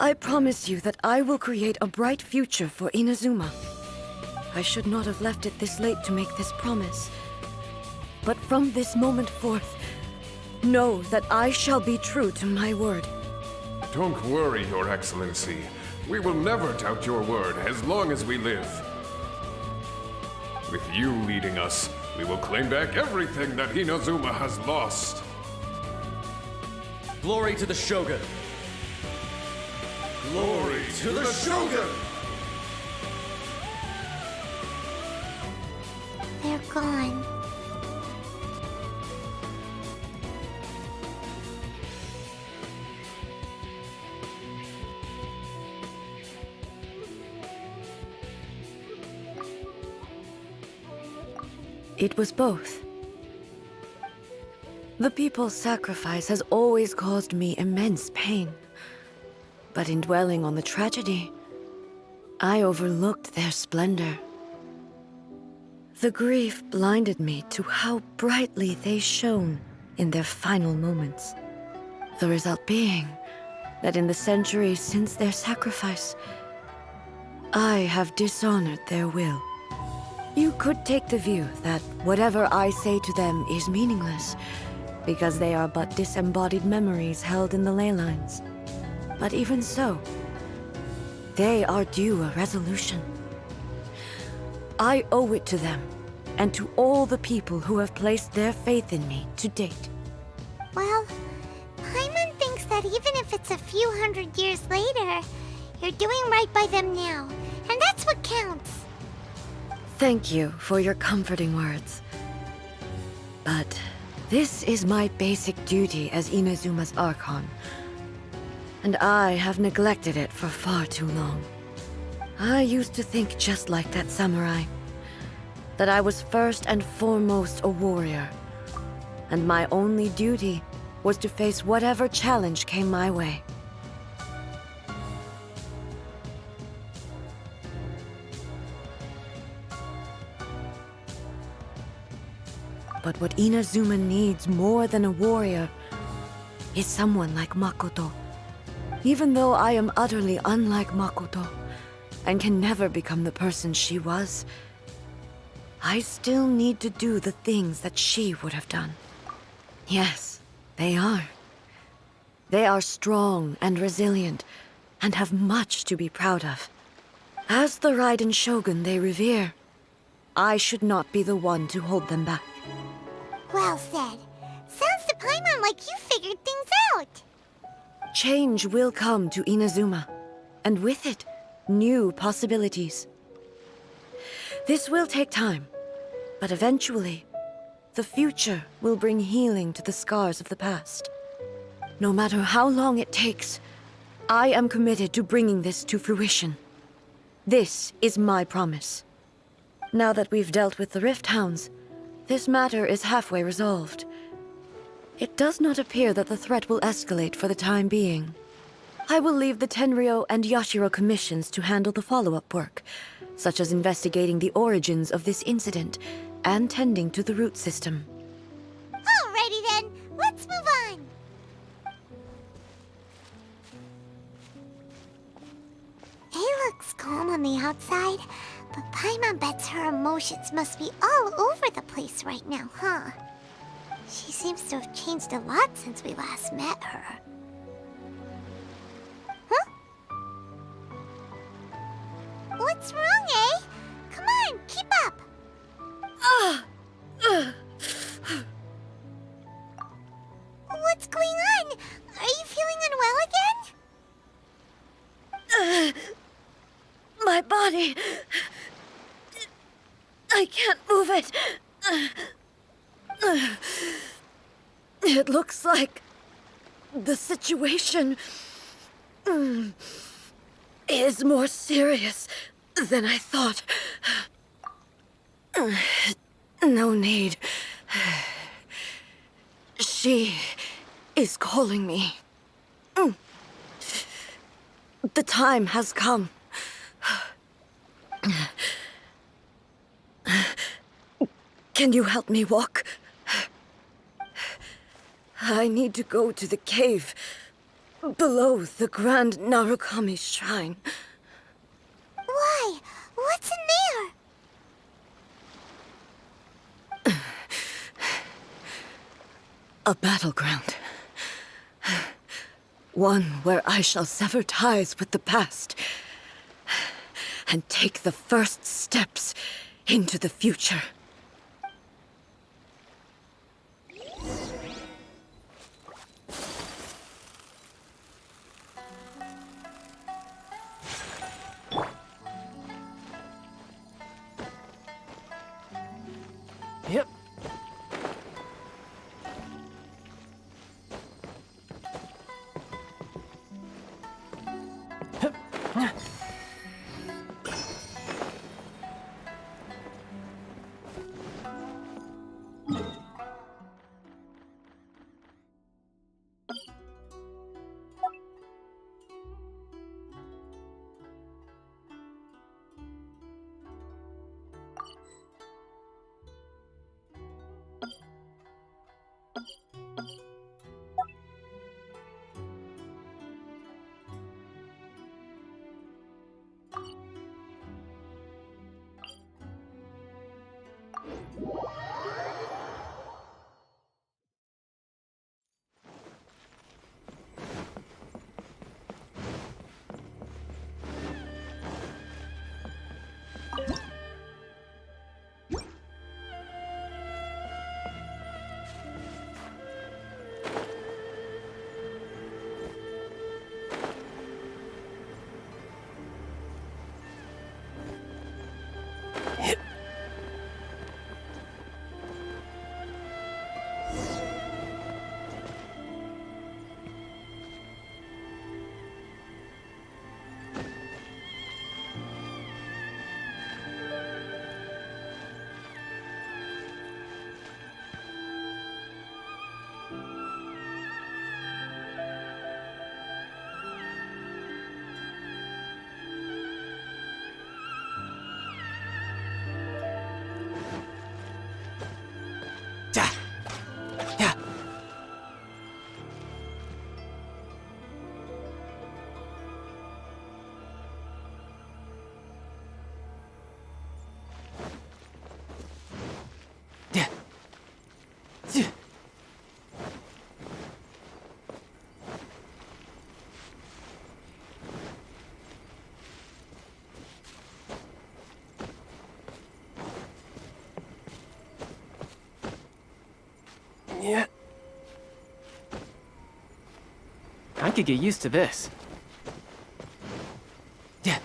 I promise you that I will create a bright future for Inazuma. I should not have left it this late to make this promise. But from this moment forth, know that I shall be true to my word. Don't worry, Your Excellency. We will never doubt your word as long as we live. With you leading us, we will claim back everything that Inazuma has lost. Glory to the Shogun! Glory to the Shogun! They're gone. It was both. The people's sacrifice has always caused me immense pain. But in dwelling on the tragedy, I overlooked their splendor. The grief blinded me to how brightly they shone in their final moments. The result being that in the centuries since their sacrifice, I have dishonored their will. You could take the view that whatever I say to them is meaningless, because they are but disembodied memories held in the ley lines. But even so, they are due a resolution. I owe it to them, and to all the people who have placed their faith in me to date. Well, Paimon thinks that even if it's a few hundred years later, you're doing right by them now, and that's what counts. Thank you for your comforting words. But this is my basic duty as Inazuma's Archon, and I have neglected it for far too long. I used to think just like that samurai, that I was first and foremost a warrior, and my only duty was to face whatever challenge came my way. But what Inazuma needs more than a warrior is someone like Makoto. Even though I am utterly unlike Makoto and can never become the person she was, I still need to do the things that she would have done. Yes, they are. They are strong and resilient, and have much to be proud of. As the Raiden Shogun they revere, I should not be the one to hold them back. Well said. Sounds to Paimon like you figured things out. Change will come to Inazuma, and with it, new possibilities. This will take time, but eventually, the future will bring healing to the scars of the past. No matter how long it takes, I am committed to bringing this to fruition. This is my promise. Now that we've dealt with the Rift Hounds, this matter is halfway resolved. It does not appear that the threat will escalate for the time being. I will leave the Tenryo and Yashiro commissions to handle the follow-up work, such as investigating the origins of this incident and tending to the root system. Alrighty then, let's move on. It looks calm on the outside, but Paimon bets her emotions must be all over the place right now, huh? She seems to have changed a lot since we last met her. Huh? What's wrong, eh? Come on, keep up! What's going on? Are you feeling unwell again? My body... I can't move it. It looks like the situation is more serious than I thought. No need. She is calling me. The time has come. Can you help me walk? I need to go to the cave below the Grand Narukami Shrine. Why? What's in there? A battleground. One where I shall sever ties with the past and take the first steps into the future. Yep. Yeah. I could get used to this. Yeah.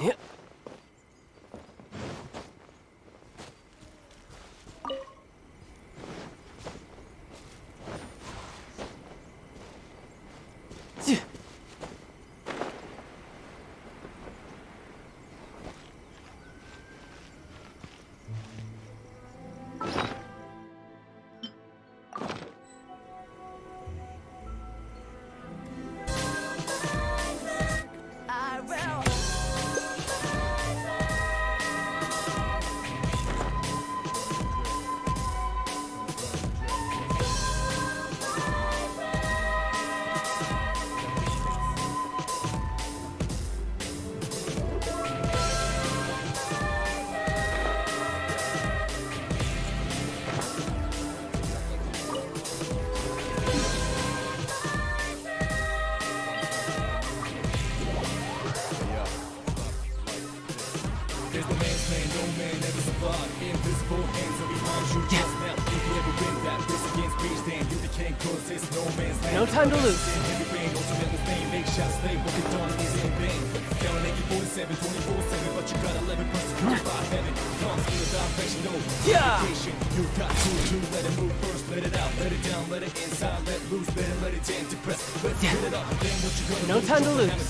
Yep. No time to lose. Yeah. No time to lose.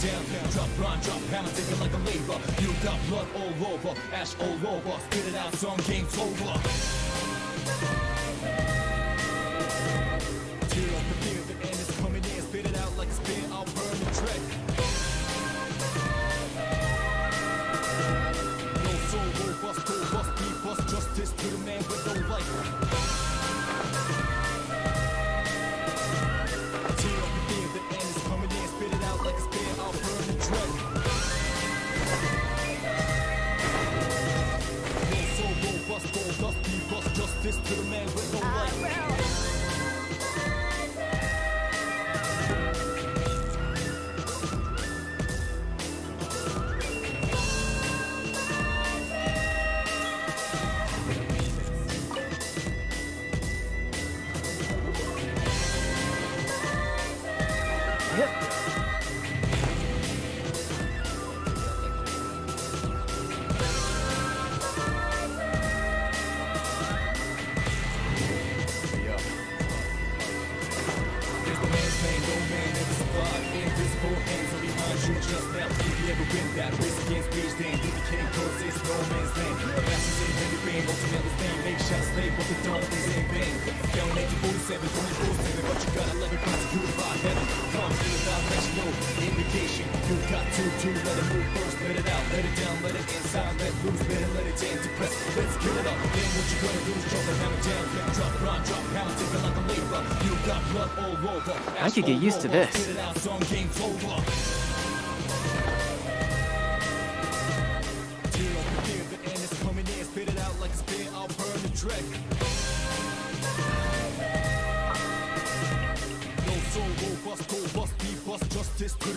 I could get used to this.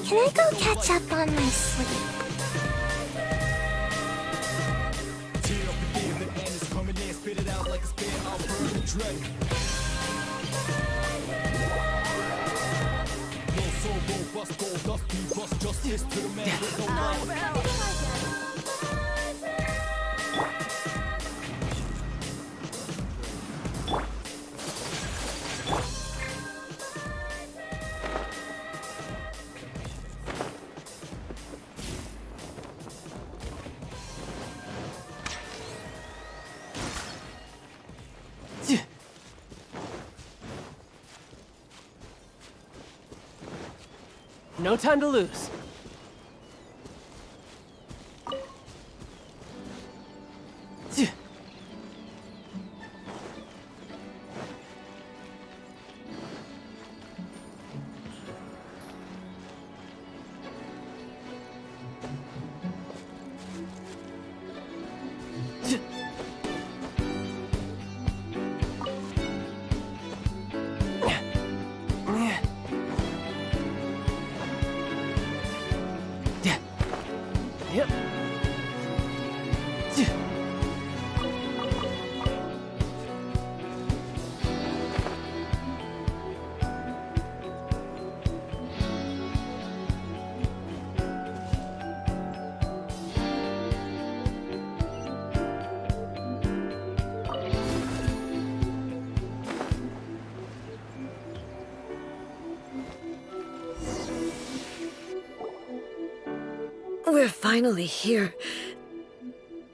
Can I go catch up on my sleep? No time to lose. We're finally here.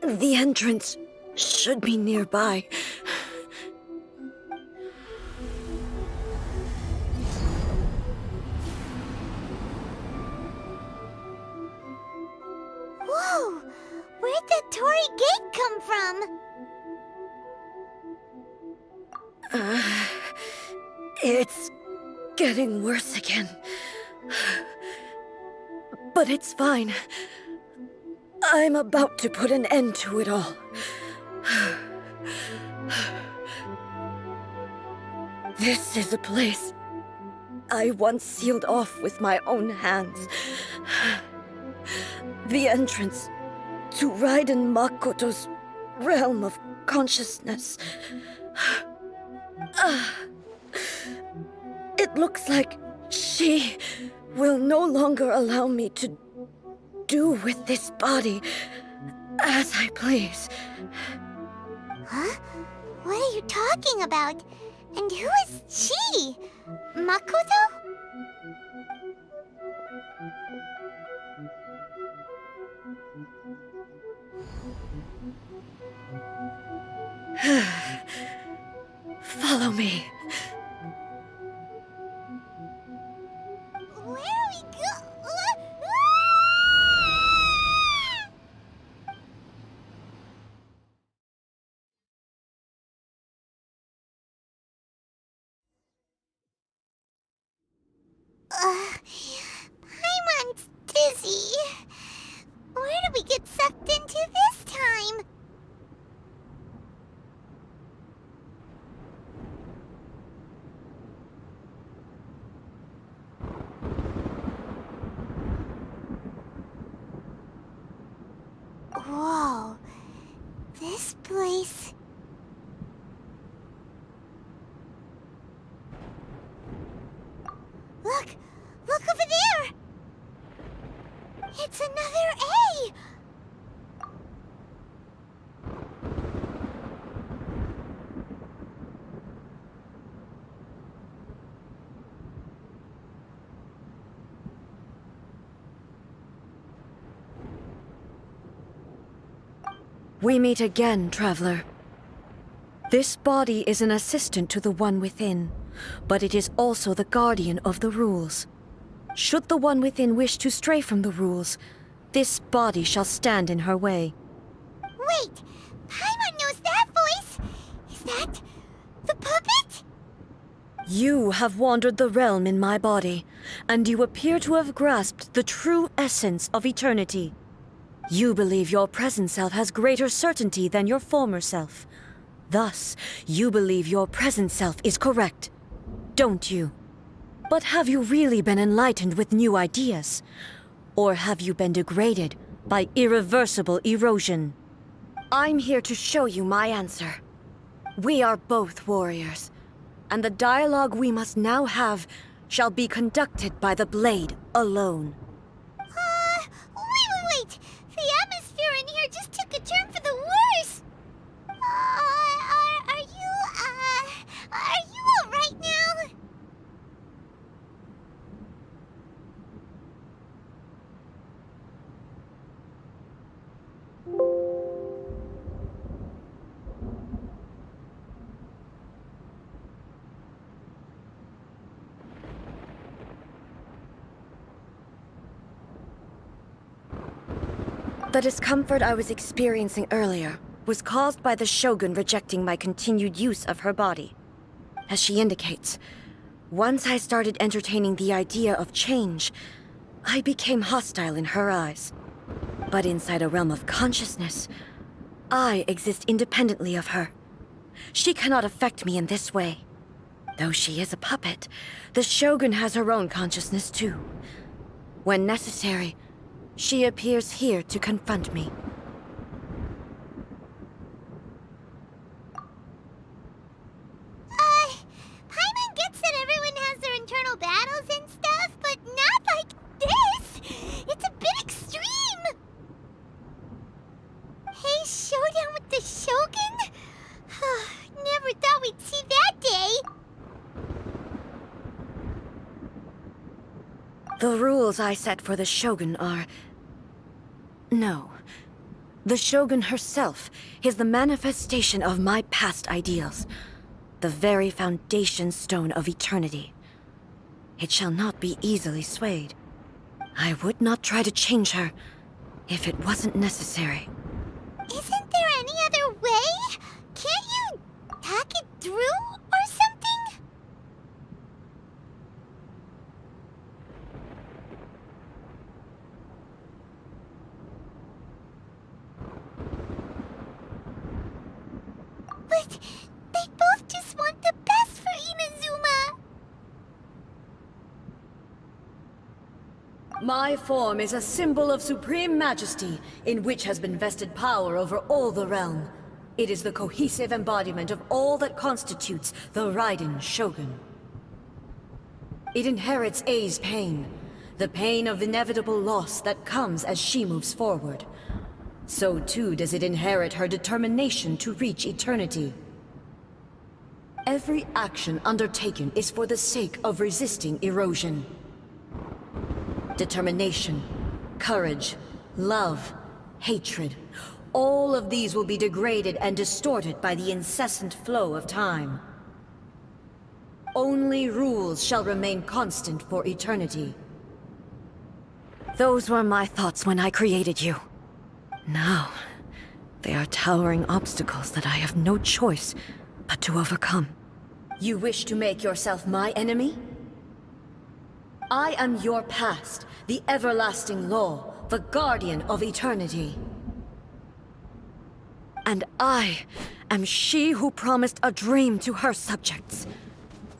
The entrance should be nearby. Whoa! Where'd that Torii gate come from? It's getting worse again. But it's fine. I'm about to put an end to it all. This is a place I once sealed off with my own hands. The entrance to Raiden Makoto's realm of consciousness. It looks like she will no longer allow me to do with this body as I please. Huh? What are you talking about? And who is she? Makoto? Follow me. Where are we go? Paimon's dizzy. Where did we get sucked into this time? Whoa. This place... Look! Look over there! It's another A! We meet again, traveler. This body is an assistant to the one within, but it is also the guardian of the rules. Should the one within wish to stray from the rules, this body shall stand in her way. Wait! Paimon knows that voice! Is that... the puppet? You have wandered the realm in my body, and you appear to have grasped the true essence of eternity. You believe your present self has greater certainty than your former self. Thus, you believe your present self is correct, don't you? But have you really been enlightened with new ideas? Or have you been degraded by irreversible erosion? I'm here to show you my answer. We are both warriors, and the dialogue we must now have shall be conducted by the blade alone. Wait! The atmosphere in here just took a turn for the worse! Are you alright now? The discomfort I was experiencing earlier was caused by the Shogun rejecting my continued use of her body. As she indicates, once I started entertaining the idea of change, I became hostile in her eyes. But inside a realm of consciousness, I exist independently of her. She cannot affect me in this way. Though she is a puppet, the Shogun has her own consciousness too. When necessary, she appears here to confront me. Paimon gets that everyone has their internal battles and stuff, but not like this! It's a bit extreme! Hey, showdown with the Shogun? Never thought we'd see that day! The rules I set for the Shogun are No. The Shogun herself is the manifestation of my past ideals. The very foundation stone of eternity. It shall not be easily swayed. I would not try to change her if it wasn't necessary. Isn't there any other way? Can't you hack it through or something? But they both just want the best for Inazuma. My form is a symbol of supreme majesty, in which has been vested power over all the realm. It is the cohesive embodiment of all that constitutes the Raiden Shogun. It inherits Ei's pain, the pain of inevitable loss that comes as she moves forward. So too does it inherit her determination to reach eternity. Every action undertaken is for the sake of resisting erosion. Determination, courage, love, hatred. All of these will be degraded and distorted by the incessant flow of time. Only rules shall remain constant for eternity. Those were my thoughts when I created you. Now, they are towering obstacles that I have no choice but to overcome. You wish to make yourself my enemy? I am your past, the everlasting law, the guardian of eternity. And I am she who promised a dream to her subjects.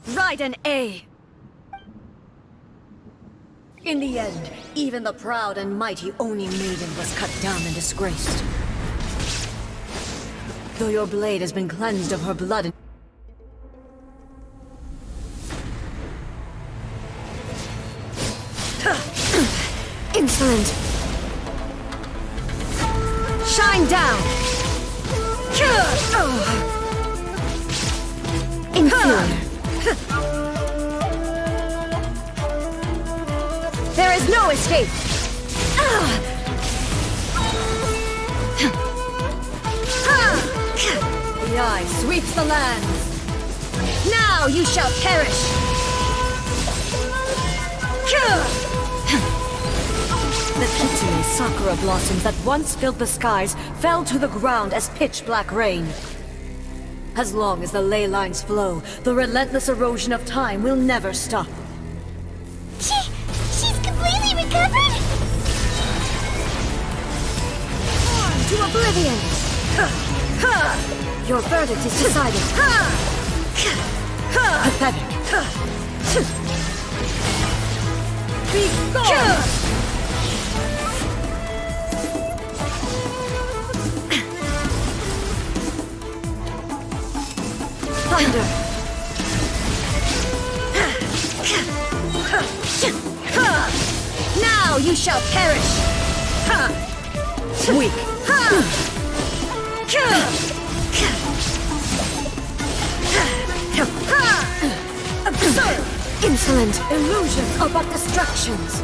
Raiden A. In the end, even the proud and mighty Oni Maiden was cut down and disgraced. Though your blade has been cleansed of her blood and insolent! Shine down! Inferior! There is no escape! The eye sweeps the lands! Now you shall perish! The Kitsune sakura blossoms that once filled the skies fell to the ground as pitch-black rain. As long as the ley lines flow, the relentless erosion of time will never stop. She's completely recovered? On to oblivion! Your verdict is decided. Pathetic. Be gone! Thunder! Now you shall perish! Weak! Absurd! Insolent! Illusions are but distractions!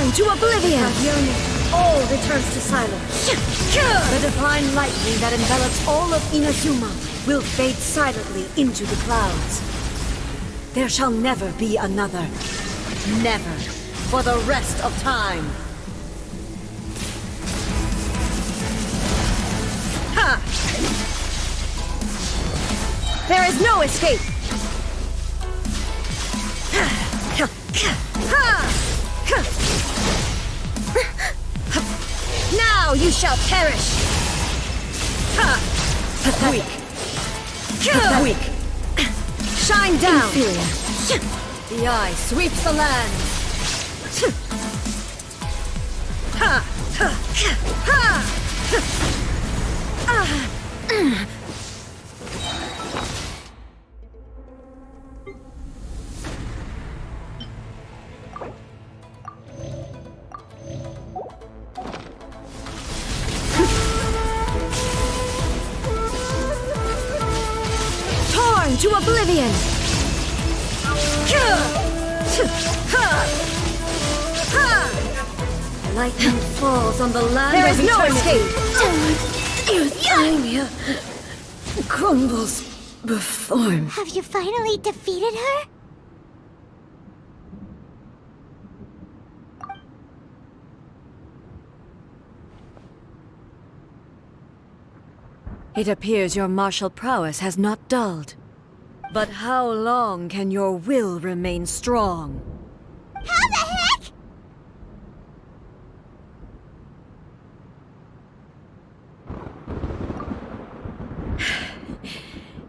Torn to oblivion! All returns to silence. The divine lightning that envelops all of Inazuma will fade silently into the clouds. There shall never be another. Never. For the rest of time. Ha! There is no escape! Now you shall perish! Pathetic. Weak. Shine down! Inferior. The eye sweeps the land! Torn to oblivion! Lightning falls on the land of eternity. There is no escape! Euthymia crumbles before me. Have you finally defeated her? It appears your martial prowess has not dulled. But how long can your will remain strong? How the heck?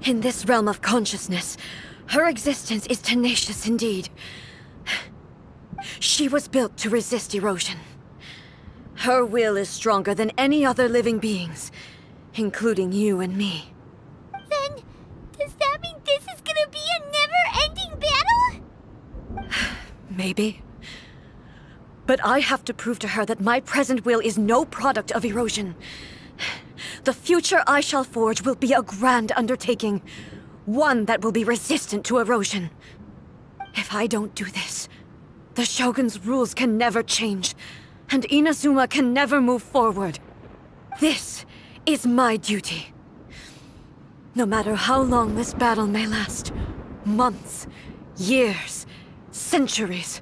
In this realm of consciousness, her existence is tenacious indeed. She was built to resist erosion. Her will is stronger than any other living being's, including you and me. Then, does that mean this is gonna be a never-ending battle? Maybe. But I have to prove to her that my present will is no product of erosion. The future I shall forge will be a grand undertaking. One that will be resistant to erosion. If I don't do this, the Shogun's rules can never change, and Inazuma can never move forward. This is my duty. No matter how long this battle may last, months, years, centuries,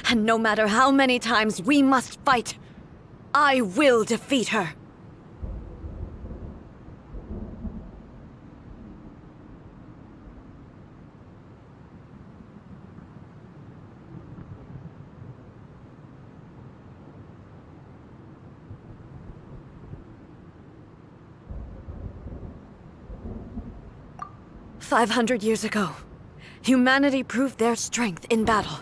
and no matter how many times we must fight, I will defeat her. 500 years ago, humanity proved their strength in battle.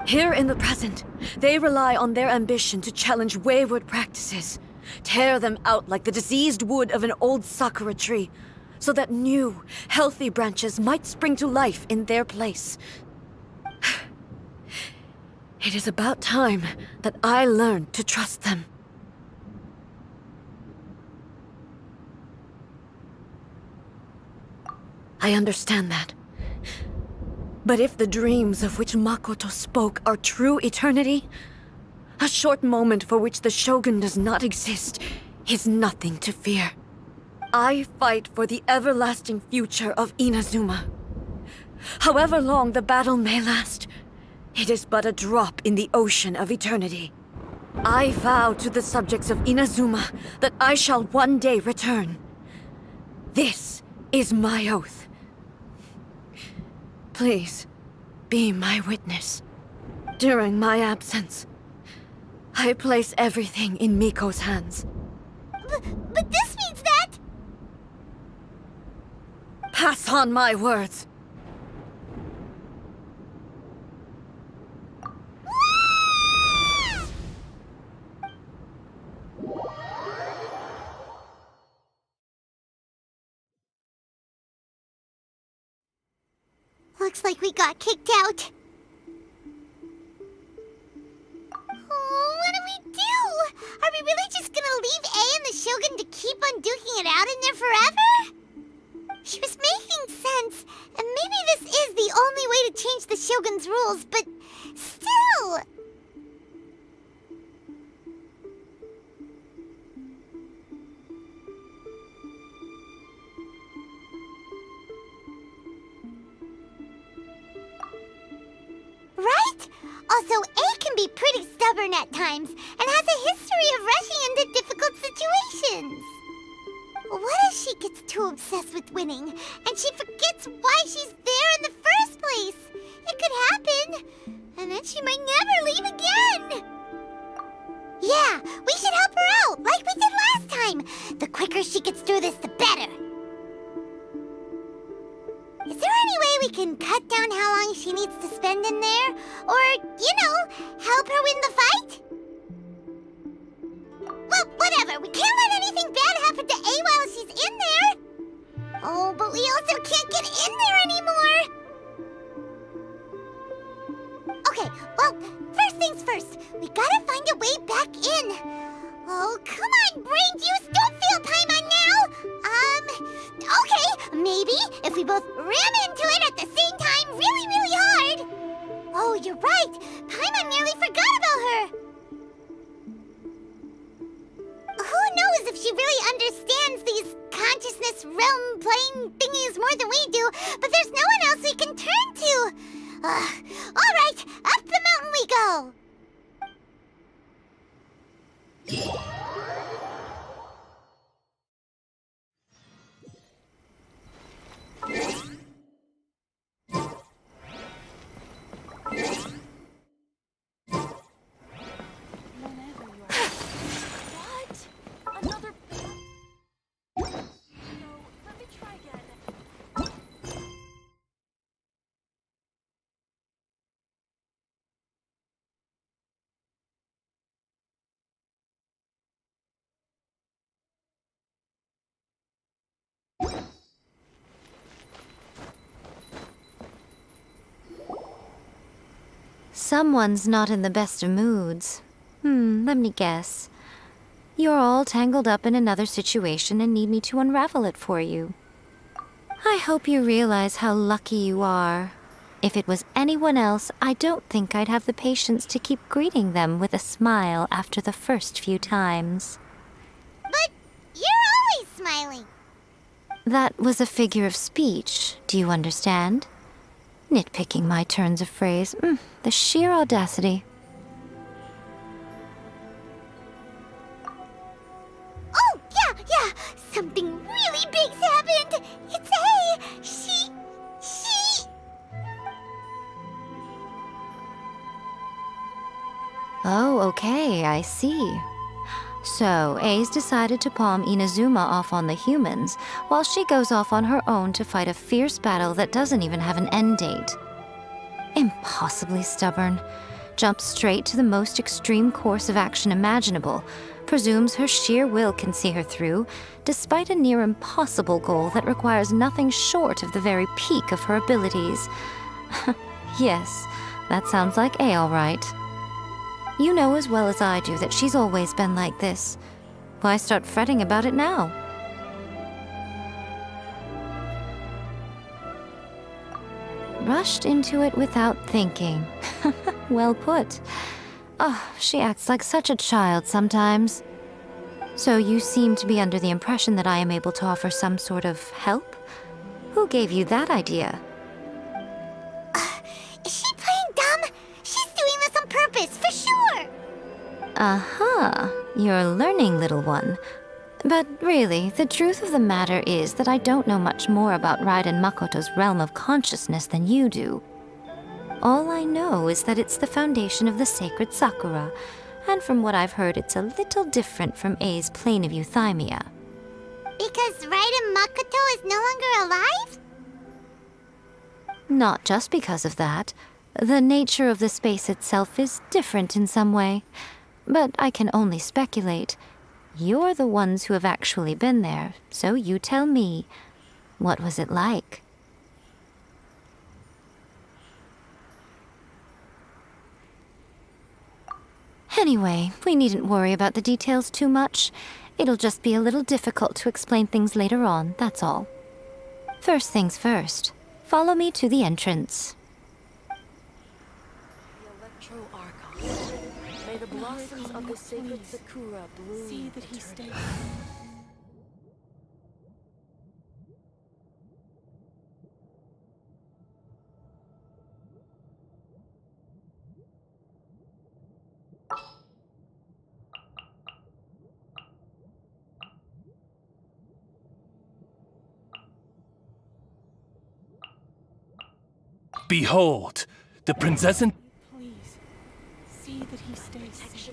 Here in the present, they rely on their ambition to challenge wayward practices, tear them out like the diseased wood of an old sakura tree, so that new, healthy branches might spring to life in their place. It is about time that I learned to trust them. I understand that. But if the dreams of which Makoto spoke are true eternity, a short moment for which the Shogun does not exist is nothing to fear. I fight for the everlasting future of Inazuma. However long the battle may last, it is but a drop in the ocean of eternity. I vow to the subjects of Inazuma that I shall one day return. This is my oath. Please, be my witness. During my absence, I place everything in Miko's hands. But this means that... Pass on my words. Looks like we got kicked out. Oh, what do we do? Are we really just gonna leave A and the Shogun to keep on duking it out in there forever? She was making sense, and maybe this is the only way to change the Shogun's rules, but still... Also, A can be pretty stubborn at times and has a history of rushing into difficult situations. What if she gets too obsessed with winning and she forgets why she's there in the first place? It could happen, and then she might never leave again. Yeah, we should help her out, like we did last time. The quicker she gets through this, the better. Is there any way we can cut down how long she needs to spend in there? Or, help her win the fight? Well, whatever. We can't let anything bad happen to A while she's in there. Oh, but we also can't get in there anymore. Okay, well, first things first. We gotta find a way back in. Oh, come on, brain juice. Don't feel Paimon now. Okay, maybe if we both ram into it at the same time really, really hard. Oh, you're right. Paimon nearly forgot about her. Who knows if she really understands these consciousness realm plane thingies more than we do, but there's no one else we can turn to. All right, up the mountain we go. Someone's not in the best of moods. Let me guess. You're all tangled up in another situation and need me to unravel it for you. I hope you realize how lucky you are. If it was anyone else, I don't think I'd have the patience to keep greeting them with a smile after the first few times. But you're always smiling. That was a figure of speech, do you understand? Nitpicking my turns of phrase. The sheer audacity. Oh, yeah. Something really big's happened. It's A. She... Oh, okay, I see. So, A's decided to palm Inazuma off on the humans, while she goes off on her own to fight a fierce battle that doesn't even have an end date. Impossibly stubborn. Jumps straight to the most extreme course of action imaginable, presumes her sheer will can see her through, despite a near impossible goal that requires nothing short of the very peak of her abilities. Yes, that sounds like A all right. You know as well as I do that she's always been like this. Why start fretting about it now? Rushed into it without thinking. Well put. Oh, she acts like such a child sometimes. So you seem to be under the impression that I am able to offer some sort of help? Who gave you that idea? Is she playing dumb? She's doing this on purpose, for sure. You're learning, little one. But really, the truth of the matter is that I don't know much more about Raiden Makoto's realm of consciousness than you do. All I know is that it's the foundation of the sacred Sakura, and from what I've heard, it's a little different from A's plane of euthymia. Because Raiden Makoto is no longer alive? Not just because of that. The nature of the space itself is different in some way. But I can only speculate. You're the ones who have actually been there, so you tell me. What was it like? Anyway, we needn't worry about the details too much. It'll just be a little difficult to explain things later on, that's all. First things first. Follow me to the entrance. May the blossoms of the sacred Sakura bloom. See that he stays. Behold, the princess and... Please, see that he stays safe.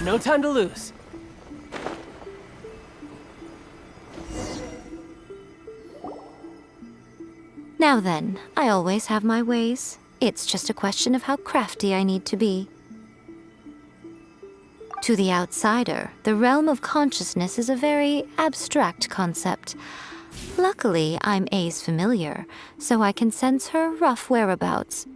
No time to lose. Now then, I always have my ways. It's just a question of how crafty I need to be. To the outsider, the realm of consciousness is a very abstract concept. Luckily, I'm A's familiar, so I can sense her rough whereabouts.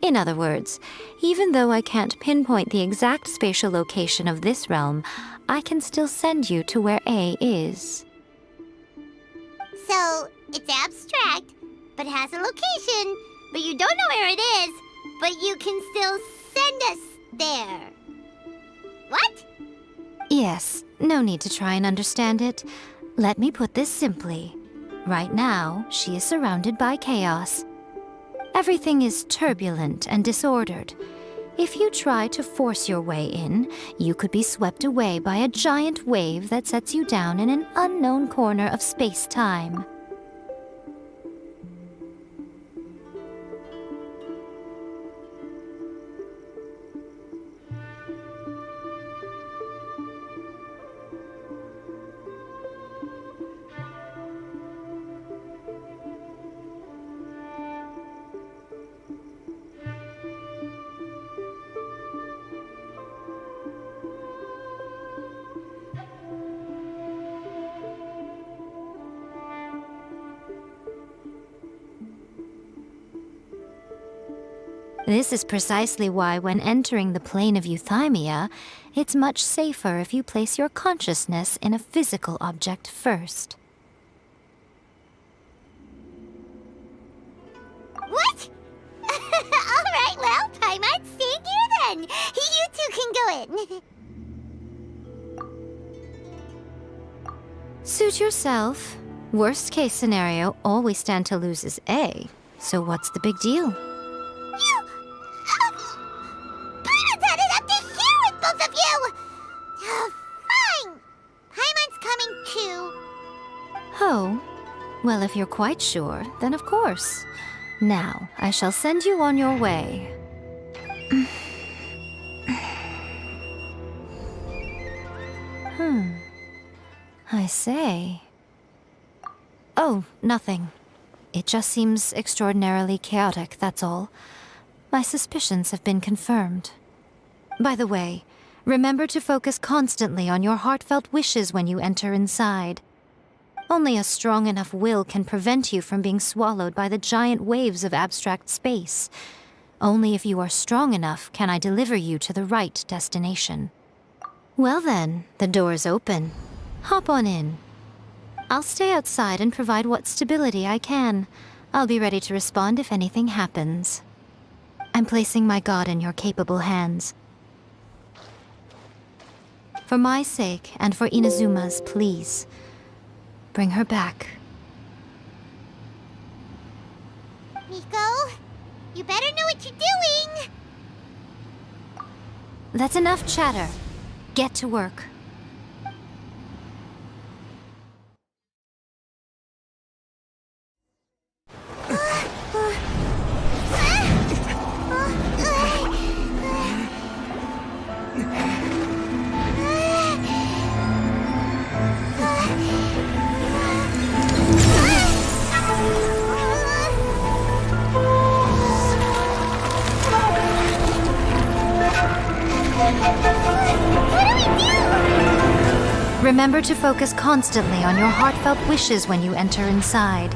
In other words, even though I can't pinpoint the exact spatial location of this realm, I can still send you to where A is. So, it's abstract, but has a location, but you don't know where it is, but you can still send us there. What? Yes, no need to try and understand it. Let me put this simply. Right now, she is surrounded by chaos. Everything is turbulent and disordered. If you try to force your way in, you could be swept away by a giant wave that sets you down in an unknown corner of space-time. This is precisely why when entering the plane of euthymia, it's much safer if you place your consciousness in a physical object first. What? Alright, well, Paimon's staying here then. You two can go in. Suit yourself. Worst case scenario, all we stand to lose is A. So what's the big deal? Paimon's headed up to here with both of you! Fine! Paimon's coming too. Oh, well, if you're quite sure, then of course. Now, I shall send you on your way. I say. Oh, nothing. It just seems extraordinarily chaotic, that's all. My suspicions have been confirmed. By the way, remember to focus constantly on your heartfelt wishes when you enter inside. Only a strong enough will can prevent you from being swallowed by the giant waves of abstract space. Only if you are strong enough can I deliver you to the right destination. Well then, the door's open. Hop on in. I'll stay outside and provide what stability I can. I'll be ready to respond if anything happens. I'm placing my god in your capable hands. For my sake and for Inazuma's, please, bring her back. Miko, you better know what you're doing! That's enough chatter. Get to work. Remember to focus constantly on your heartfelt wishes when you enter inside.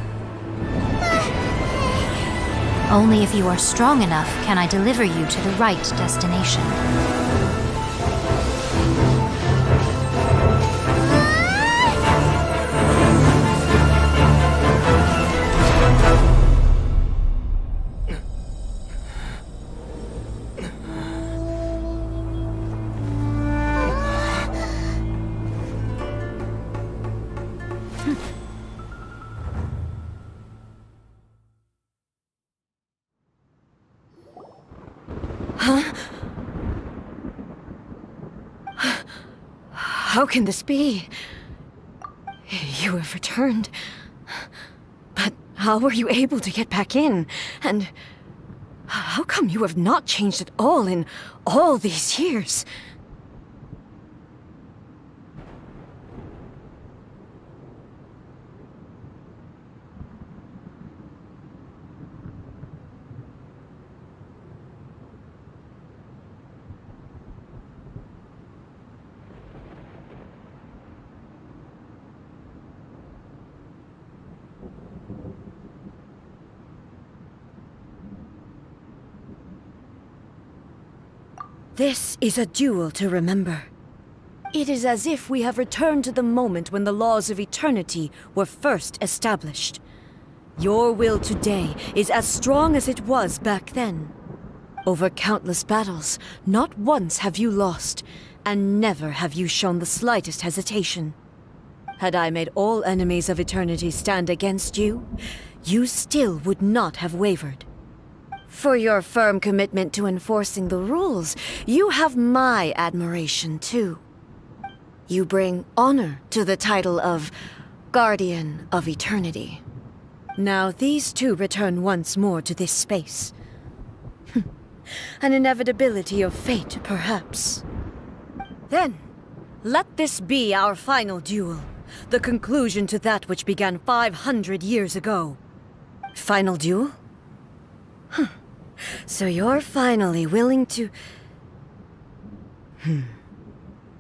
Only if you are strong enough can I deliver you to the right destination. How can this be? You have returned. But how were you able to get back in? And how come you have not changed at all in all these years? This is a duel to remember. It is as if we have returned to the moment when the laws of eternity were first established. Your will today is as strong as it was back then. Over countless battles, not once have you lost, and never have you shown the slightest hesitation. Had I made all enemies of eternity stand against you, you still would not have wavered. For your firm commitment to enforcing the rules, you have my admiration too. You bring honor to the title of Guardian of Eternity. Now these two return once more to this space. An inevitability of fate, perhaps. Then, let this be our final duel, the conclusion to that which began 500 years ago. Final duel? So you're finally willing to...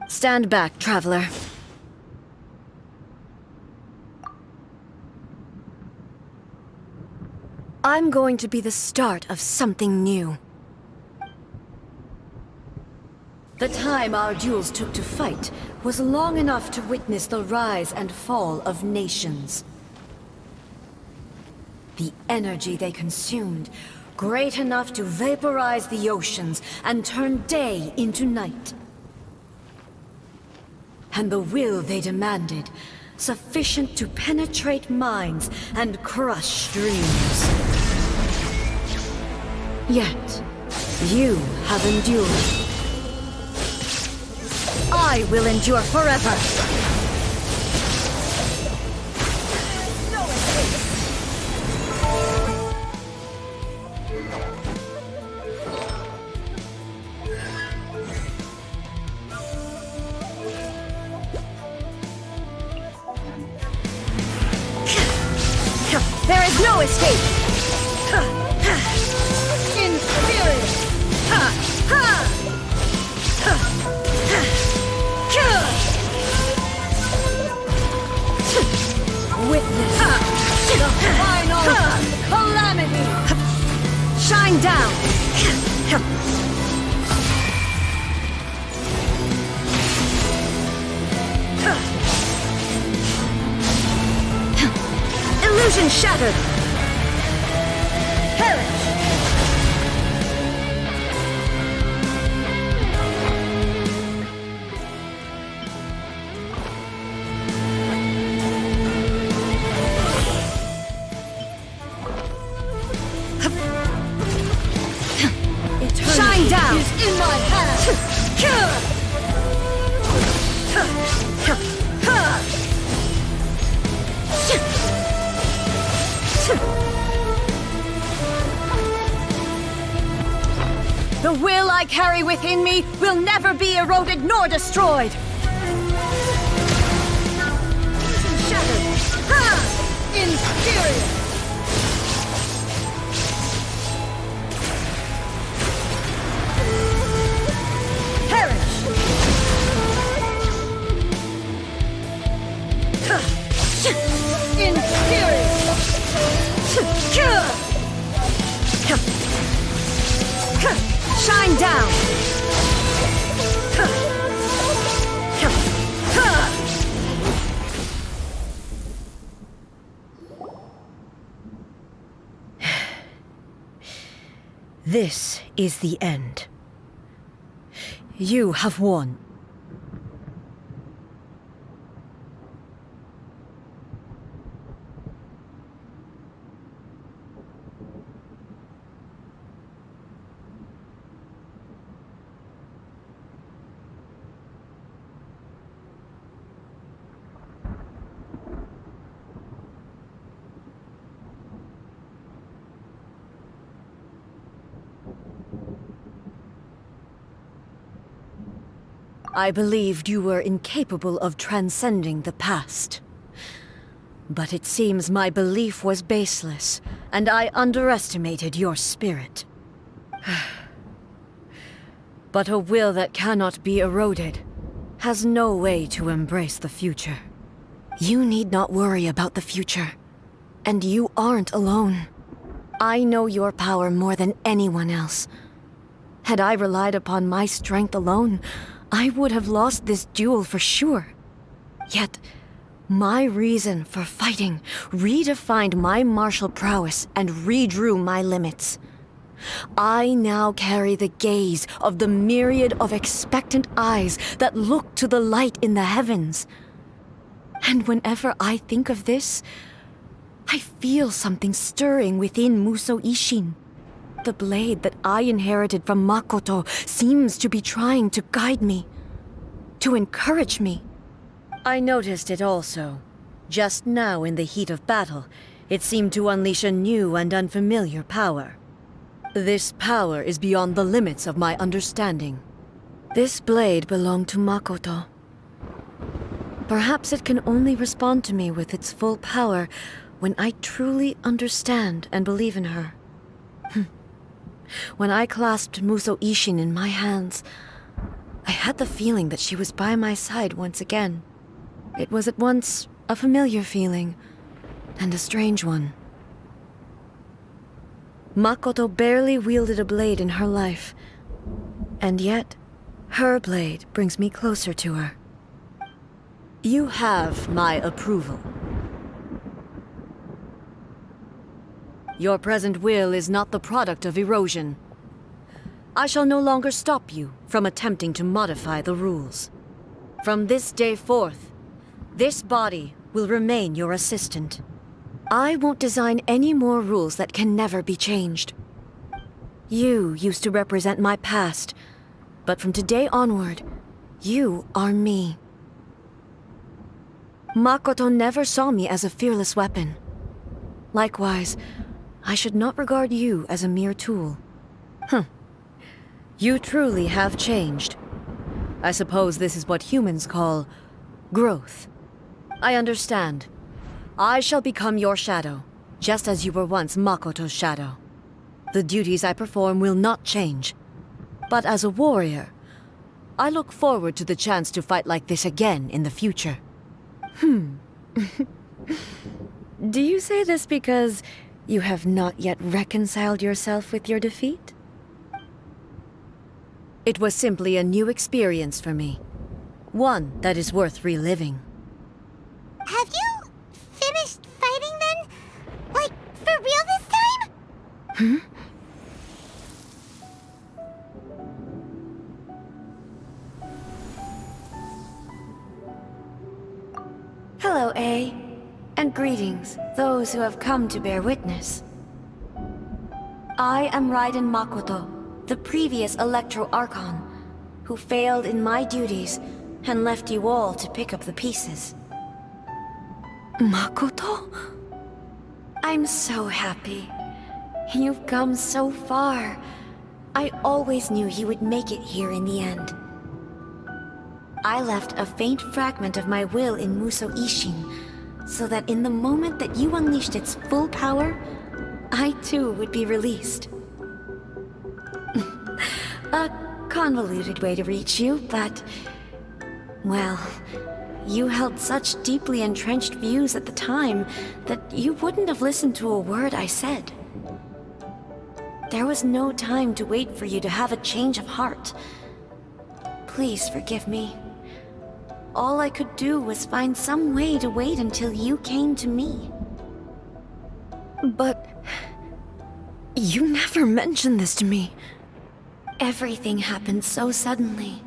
Stand back, traveler. I'm going to be the start of something new. The time our duels took to fight was long enough to witness the rise and fall of nations. The energy they consumed, great enough to vaporize the oceans and turn day into night. And the will they demanded, sufficient to penetrate minds and crush dreams. Yet, you have endured. I will endure forever! There is no escape! Inferior! Witness the final calamity! Shine down! Illusion shattered! Perish! Shine down! Is in my hands! The will I carry within me will never be eroded nor destroyed! Shattered! Inferior! Shine down! This is the end. You have won. I believed you were incapable of transcending the past. But it seems my belief was baseless, and I underestimated your spirit. But a will that cannot be eroded has no way to embrace the future. You need not worry about the future, and you aren't alone. I know your power more than anyone else. Had I relied upon my strength alone, I would have lost this duel for sure. Yet, my reason for fighting redefined my martial prowess and redrew my limits. I now carry the gaze of the myriad of expectant eyes that look to the light in the heavens. And whenever I think of this, I feel something stirring within Muso Ishin. The blade that I inherited from Makoto seems to be trying to guide me, to encourage me. I noticed it also. Just now in the heat of battle, it seemed to unleash a new and unfamiliar power. This power is beyond the limits of my understanding. This blade belonged to Makoto. Perhaps it can only respond to me with its full power when I truly understand and believe in her. When I clasped Muso Ishin in my hands, I had the feeling that she was by my side once again. It was at once a familiar feeling and a strange one. Makoto barely wielded a blade in her life, and yet her blade brings me closer to her. You have my approval. Your present will is not the product of erosion. I shall no longer stop you from attempting to modify the rules. From this day forth, this body will remain your assistant. I won't design any more rules that can never be changed. You used to represent my past, but from today onward, you are me. Makoto never saw me as a fearless weapon. Likewise, I should not regard you as a mere tool. You truly have changed. I suppose this is what humans call growth. I understand. I shall become your shadow, just as you were once Makoto's shadow. The duties I perform will not change. But as a warrior, I look forward to the chance to fight like this again in the future. Do you say this because you have not yet reconciled yourself with your defeat? It was simply a new experience for me. One that is worth reliving. Have you finished fighting then? Like, for real this time? Hello, A. And greetings, those who have come to bear witness. I am Raiden Makoto, the previous Electro Archon, who failed in my duties and left you all to pick up the pieces. Makoto? I'm so happy. You've come so far. I always knew you would make it here in the end. I left a faint fragment of my will in Muso Ishin, so that in the moment that you unleashed its full power, I too would be released. A convoluted way to reach you, but... well, you held such deeply entrenched views at the time that you wouldn't have listened to a word I said. There was no time to wait for you to have a change of heart. Please forgive me. All I could do was find some way to wait until you came to me. But... you never mentioned this to me. Everything happened so suddenly.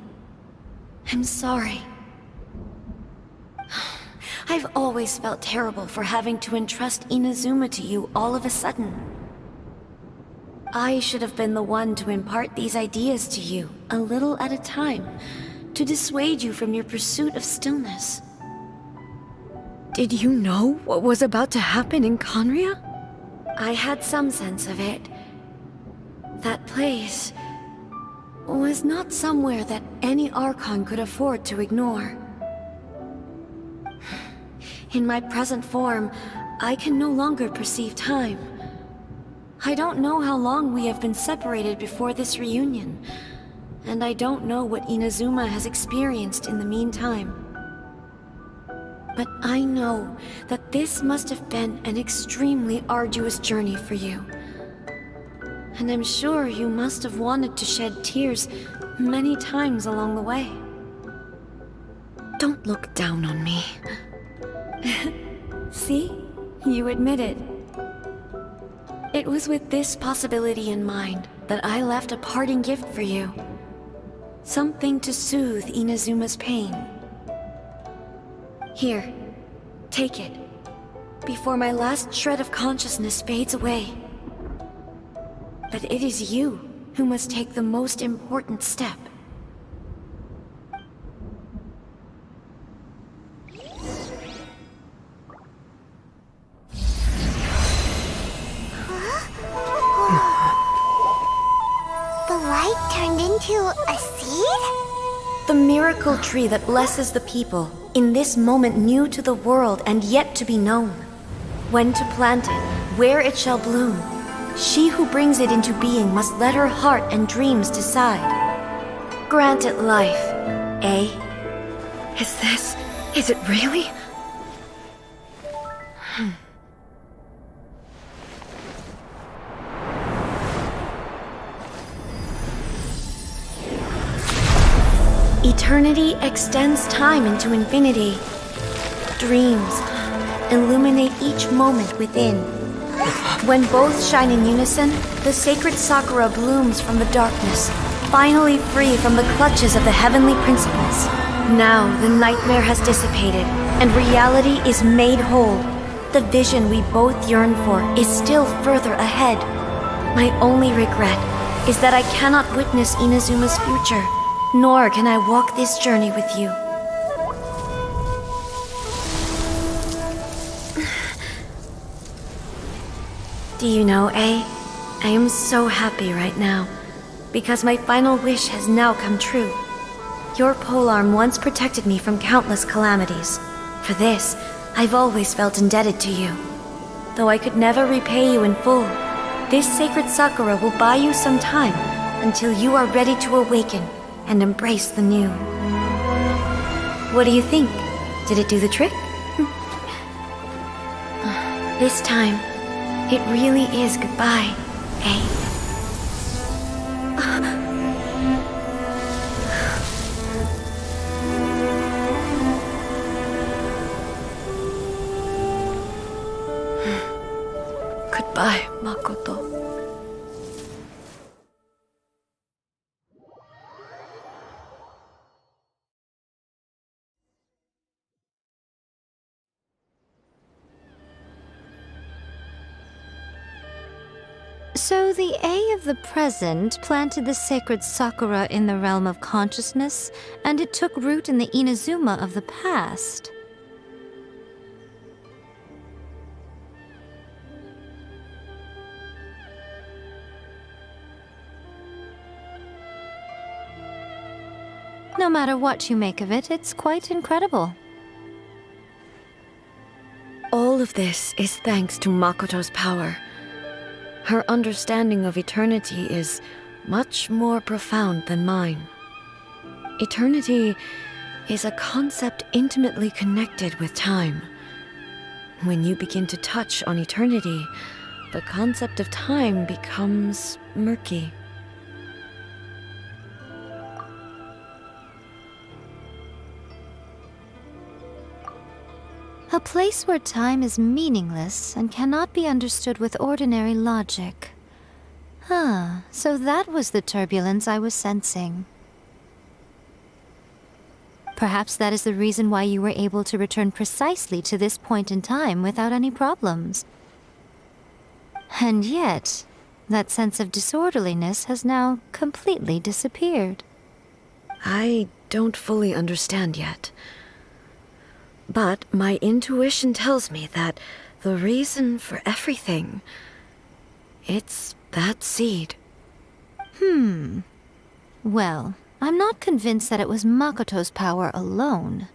I'm sorry. I've always felt terrible for having to entrust Inazuma to you all of a sudden. I should have been the one to impart these ideas to you, a little at a time, to dissuade you from your pursuit of stillness. Did you know what was about to happen in Conria? I had some sense of it. That place... was not somewhere that any Archon could afford to ignore. In my present form, I can no longer perceive time. I don't know how long we have been separated before this reunion, and I don't know what Inazuma has experienced in the meantime. But I know that this must have been an extremely arduous journey for you. And I'm sure you must have wanted to shed tears many times along the way. Don't look down on me. See? You admit it. It was with this possibility in mind that I left a parting gift for you. Something to soothe Inazuma's pain. Here, take it, before my last shred of consciousness fades away. But it is you who must take the most important step. The light turned into a seed? The miracle tree that blesses the people, in this moment new to the world and yet to be known. When to plant it, where it shall bloom. She who brings it into being must let her heart and dreams decide. Grant it life, eh? Is it really? Eternity extends time into infinity. Dreams illuminate each moment within. When both shine in unison, the sacred Sakura blooms from the darkness, finally free from the clutches of the heavenly principles. Now the nightmare has dissipated, and reality is made whole. The vision we both yearn for is still further ahead. My only regret is that I cannot witness Inazuma's future, nor can I walk this journey with you. Do you know, I am so happy right now, because my final wish has now come true. Your polearm once protected me from countless calamities. For this, I've always felt indebted to you. Though I could never repay you in full, this sacred Sakura will buy you some time until you are ready to awaken and embrace the new. What do you think? Did it do the trick? This time, it really is goodbye, eh? Goodbye, Makoto. So the A of the present planted the sacred Sakura in the realm of consciousness, and it took root in the Inazuma of the past. No matter what you make of it, it's quite incredible. All of this is thanks to Makoto's power. Her understanding of eternity is much more profound than mine. Eternity is a concept intimately connected with time. When you begin to touch on eternity, the concept of time becomes murky. A place where time is meaningless and cannot be understood with ordinary logic. So that was the turbulence I was sensing. Perhaps that is the reason why you were able to return precisely to this point in time without any problems. And yet, that sense of disorderliness has now completely disappeared. I don't fully understand yet. But my intuition tells me that the reason for everything, it's that seed. Well, I'm not convinced that it was Makoto's power alone.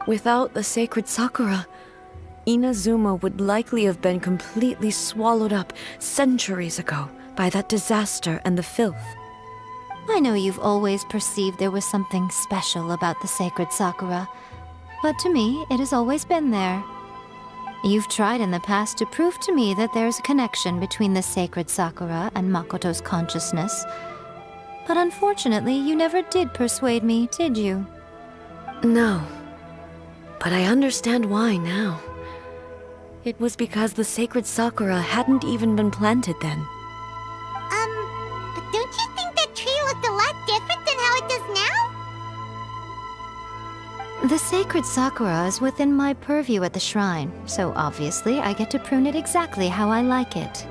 Without the sacred Sakura, Inazuma would likely have been completely swallowed up centuries ago by that disaster and the filth. I know you've always perceived there was something special about the sacred Sakura, but to me, it has always been there. You've tried in the past to prove to me that there's a connection between the sacred Sakura and Makoto's consciousness, but unfortunately, you never did persuade me, did you? No. But I understand why now. It was because the sacred Sakura hadn't even been planted then. But don't you think that tree looked a lot different than how it does now? The sacred Sakura is within my purview at the shrine, so obviously I get to prune it exactly how I like it.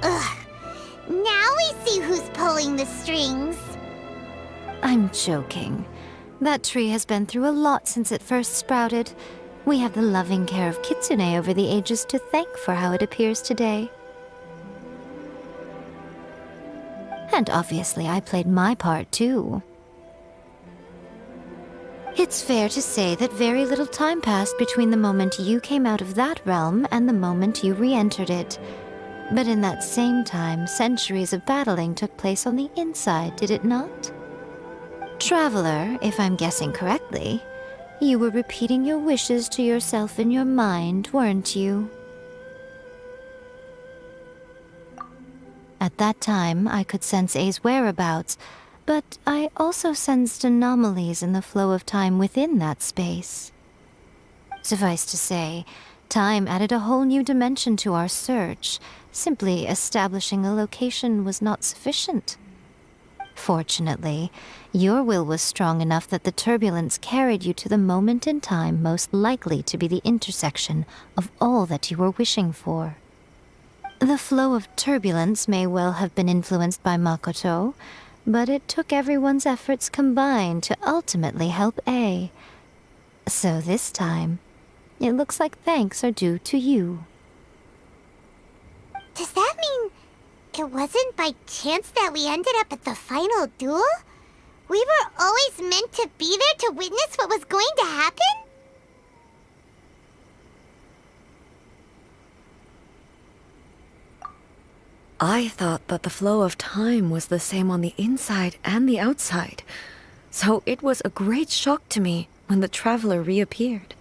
Ugh. Now we see who's pulling the strings. I'm joking. That tree has been through a lot since it first sprouted. We have the loving care of Kitsune over the ages to thank for how it appears today. And obviously I played my part too. It's fair to say that very little time passed between the moment you came out of that realm and the moment you re-entered it. But in that same time, centuries of battling took place on the inside, did it not? Traveler, if I'm guessing correctly, you were repeating your wishes to yourself in your mind, weren't you? At that time, I could sense A's whereabouts, but I also sensed anomalies in the flow of time within that space. Suffice to say, time added a whole new dimension to our search. Simply establishing a location was not sufficient. Fortunately, your will was strong enough that the turbulence carried you to the moment in time most likely to be the intersection of all that you were wishing for. The flow of turbulence may well have been influenced by Makoto, but it took everyone's efforts combined to ultimately help A. So this time, it looks like thanks are due to you. Does that mean it wasn't by chance that we ended up at the final duel? We were always meant to be there to witness what was going to happen? I thought that the flow of time was the same on the inside and the outside, so it was a great shock to me when the traveler reappeared.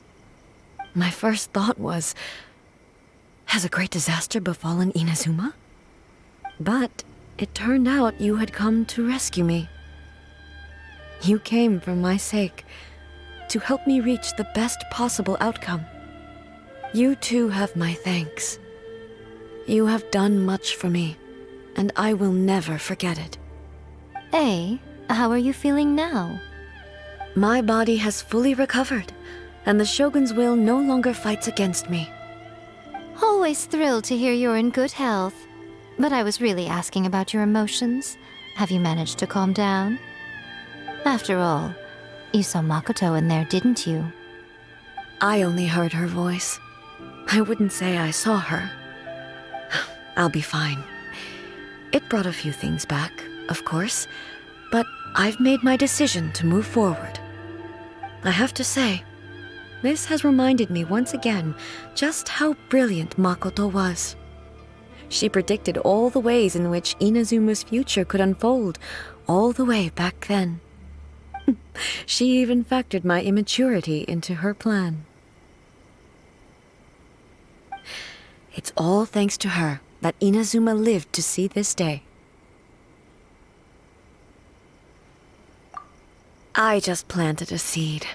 My first thought was, has a great disaster befallen Inazuma? But it turned out you had come to rescue me. You came for my sake, to help me reach the best possible outcome. You too have my thanks. You have done much for me, and I will never forget it. A, how are you feeling now? My body has fully recovered, and the Shogun's will no longer fights against me. Always thrilled to hear you're in good health. But I was really asking about your emotions. Have you managed to calm down? After all, you saw Makoto in there, didn't you? I only heard her voice. I wouldn't say I saw her. I'll be fine. It brought a few things back, of course, but I've made my decision to move forward. I have to say, this has reminded me once again just how brilliant Makoto was. She predicted all the ways in which Inazuma's future could unfold, all the way back then. She even factored my immaturity into her plan. It's all thanks to her that Inazuma lived to see this day. I just planted a seed.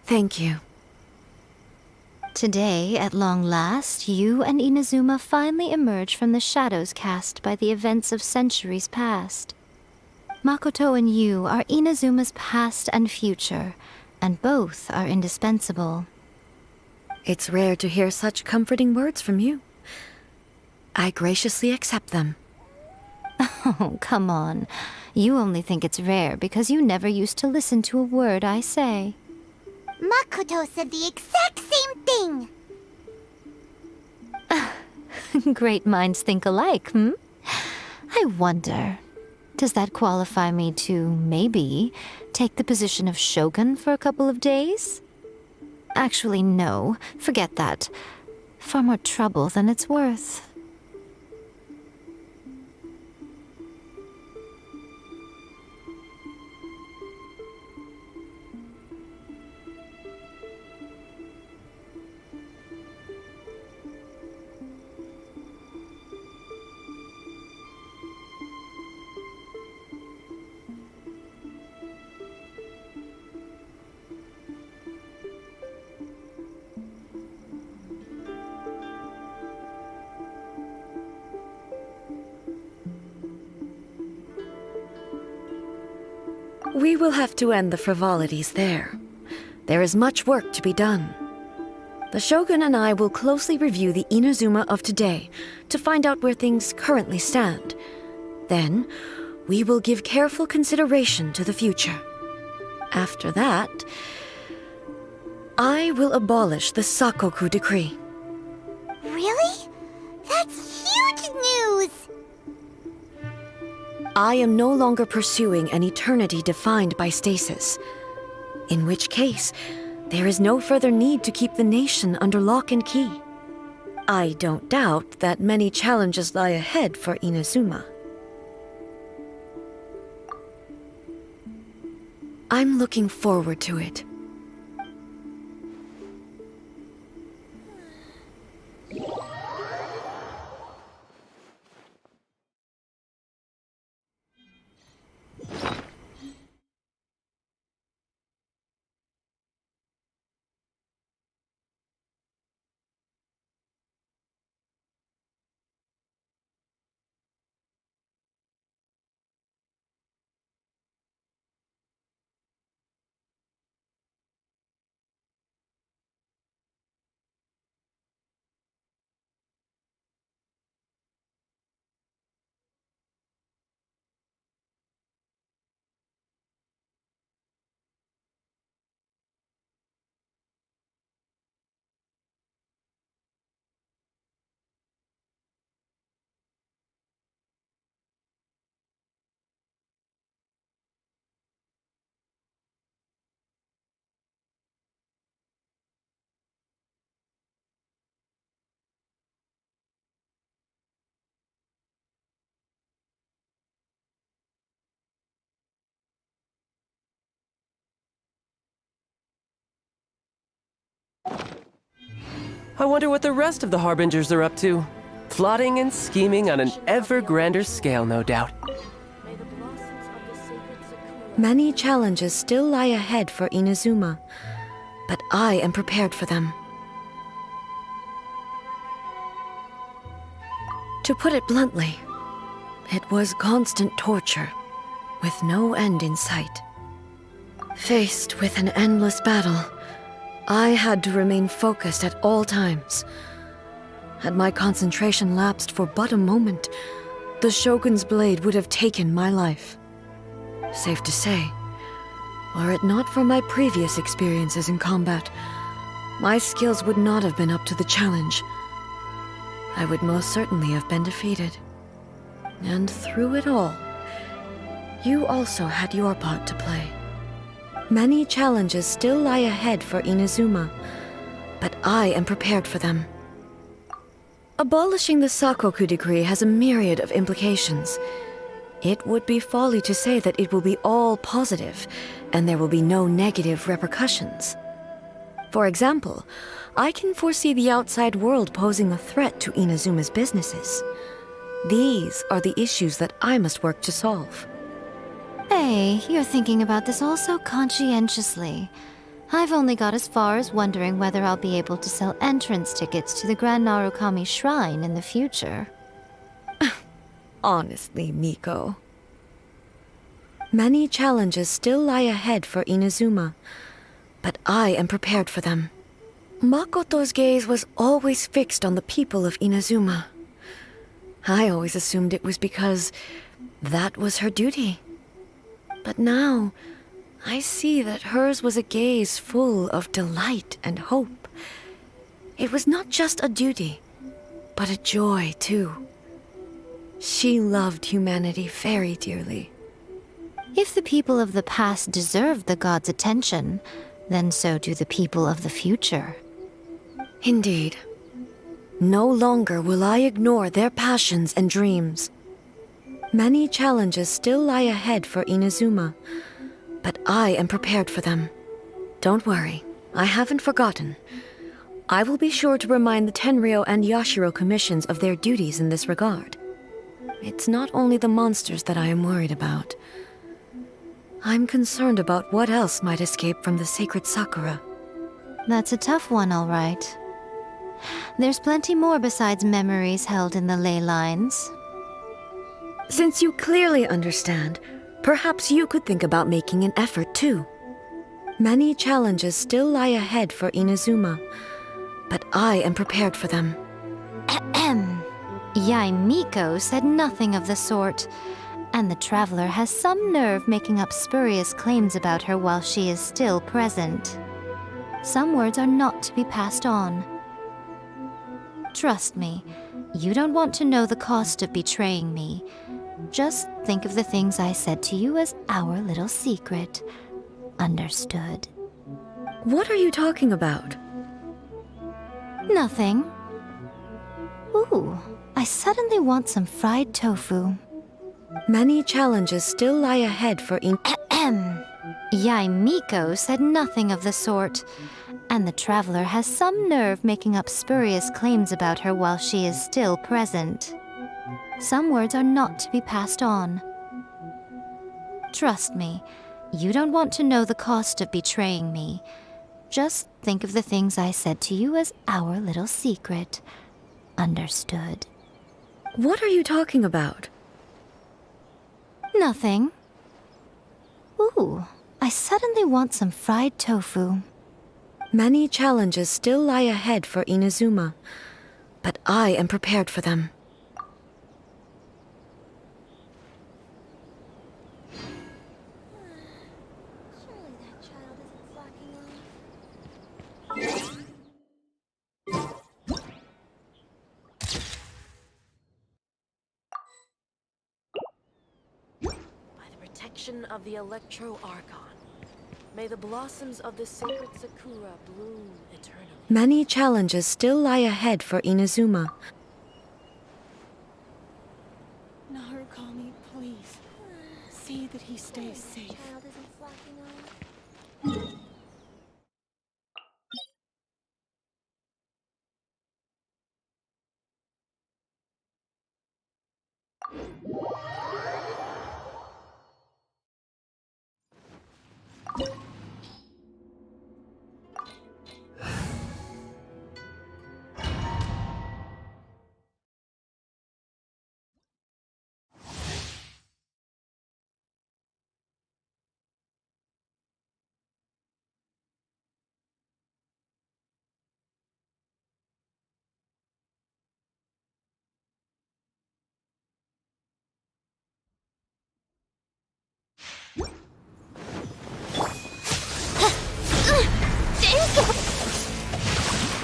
Thank you. Today, at long last, you and Inazuma finally emerge from the shadows cast by the events of centuries past. Makoto and you are Inazuma's past and future, and both are indispensable. It's rare to hear such comforting words from you. I graciously accept them. Oh, come on. You only think it's rare because you never used to listen to a word I say. Makoto said the exact same thing! Great minds think alike, hmm? I wonder, does that qualify me to, maybe, take the position of Shogun for a couple of days? Actually, no. Forget that. Far more trouble than it's worth. We will have to end the frivolities there. There is much work to be done. The Shogun and I will closely review the Inazuma of today to find out where things currently stand. Then, we will give careful consideration to the future. After that, I will abolish the Sakoku decree. Really? That's huge news! I am no longer pursuing an eternity defined by stasis. In which case, there is no further need to keep the nation under lock and key. I don't doubt that many challenges lie ahead for Inazuma. I'm looking forward to it. I wonder what the rest of the Harbingers are up to. Plotting and scheming on an ever grander scale, no doubt. Many challenges still lie ahead for Inazuma, but I am prepared for them. To put it bluntly, it was constant torture, with no end in sight. Faced with an endless battle, I had to remain focused at all times. Had my concentration lapsed for but a moment, the Shogun's blade would have taken my life. Safe to say, were it not for my previous experiences in combat, my skills would not have been up to the challenge. I would most certainly have been defeated. And through it all, you also had your part to play. Many challenges still lie ahead for Inazuma, but I am prepared for them. Abolishing the Sakoku decree has a myriad of implications. It would be folly to say that it will be all positive, and there will be no negative repercussions. For example, I can foresee the outside world posing a threat to Inazuma's businesses. These are the issues that I must work to solve. Hey, you're thinking about this all so conscientiously. I've only got as far as wondering whether I'll be able to sell entrance tickets to the Grand Narukami Shrine in the future. Honestly, Miko. Many challenges still lie ahead for Inazuma, but I am prepared for them. Makoto's gaze was always fixed on the people of Inazuma. I always assumed it was because that was her duty. But now, I see that hers was a gaze full of delight and hope. It was not just a duty, but a joy, too. She loved humanity very dearly. If the people of the past deserve the god's attention, then so do the people of the future. Indeed. No longer will I ignore their passions and dreams. Many challenges still lie ahead for Inazuma, but I am prepared for them. Don't worry, I haven't forgotten. I will be sure to remind the Tenryou and Yashiro commissions of their duties in this regard. It's not only the monsters that I am worried about. I'm concerned about what else might escape from the sacred Sakura. That's a tough one, all right. There's plenty more besides memories held in the ley lines. Since you clearly understand, perhaps you could think about making an effort too. Many challenges still lie ahead for Inazuma, but I am prepared for them. Ahem. Yaimiko said nothing of the sort, and the traveler has some nerve making up spurious claims about her while she is still present. Some words are not to be passed on. Trust me, you don't want to know the cost of betraying me. Just think of the things I said to you as our little secret. Understood? What are you talking about? Nothing. Ooh, I suddenly want some fried tofu. Many challenges still lie ahead for Yaimiko said nothing of the sort, and the traveler has some nerve making up spurious claims about her while she is still present. Some words are not to be passed on. Trust me, you don't want to know the cost of betraying me. Just think of the things I said to you as our little secret. Understood? What are you talking about? Nothing. Ooh, I suddenly want some fried tofu. Many challenges still lie ahead for Inazuma, but I am prepared for them. Surely that child isn't slacking off. Of the Electro-Archon. May the blossoms of the sacred Sakura bloom eternally. Many challenges still lie ahead for Inazuma. Narukami, please. See that he stays safe. Child isn't slacking off.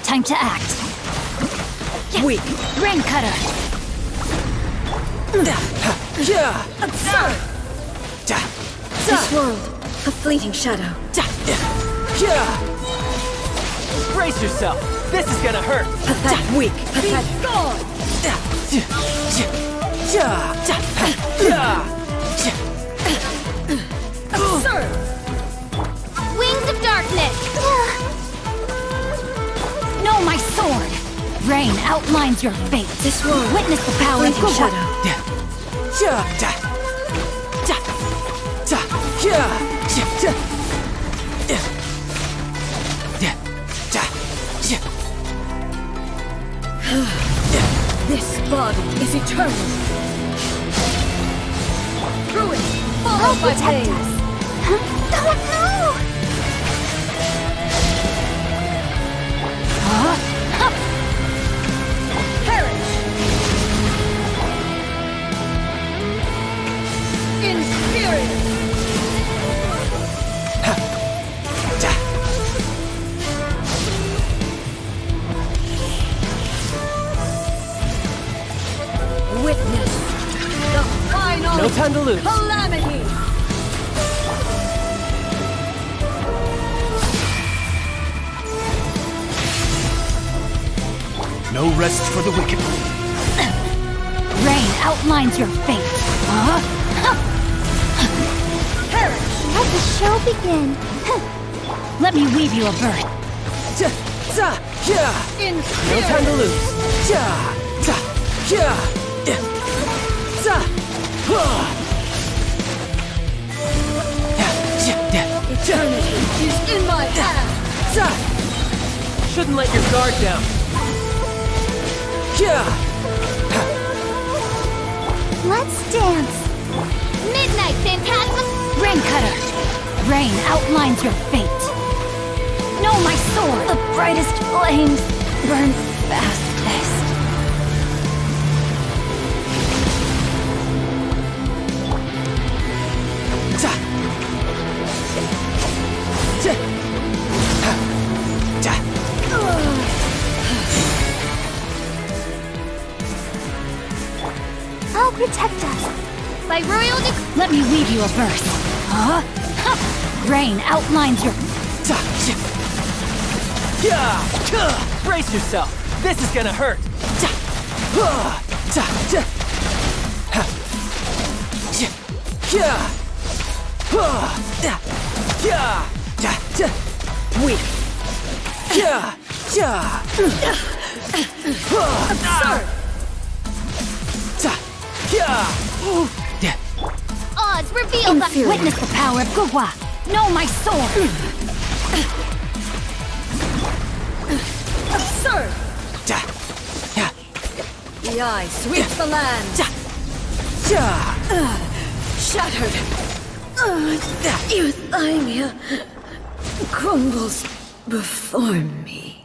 Time to act. Weak. Rain cutter. This world, a fleeting shadow. Brace yourself. This is gonna hurt. Pathetic. Weak. Pathetic. Wings of darkness. No, my sword. Rain outlines your fate. This world, Witness the power of fleeting the shadow. body is eternal. Through it, follow I'll my protect blade. us. Oh no! Perish! Inferior! Witness the final No time to lose. calamity! No rest for the wicked. Rain outlines your fate. Perish! Let the show begin. Let me weave you a birth. No time to lose. Eternity is in my hands! Shouldn't let your guard down. Let's dance. Midnight Phantasm. Rain Cutter. Rain outlines your fate. Know my sword. The brightest flames burn fastest. I'll protect us. By royal let me weave you a verse. Rain outlines your... Brace yourself. This is gonna hurt. Weak! Absurd! Odds reveal that... Witness the power of Gugwa. Know my sword. Absurd! The eye sweeps the land! Shattered! Euthymia crumbles before me.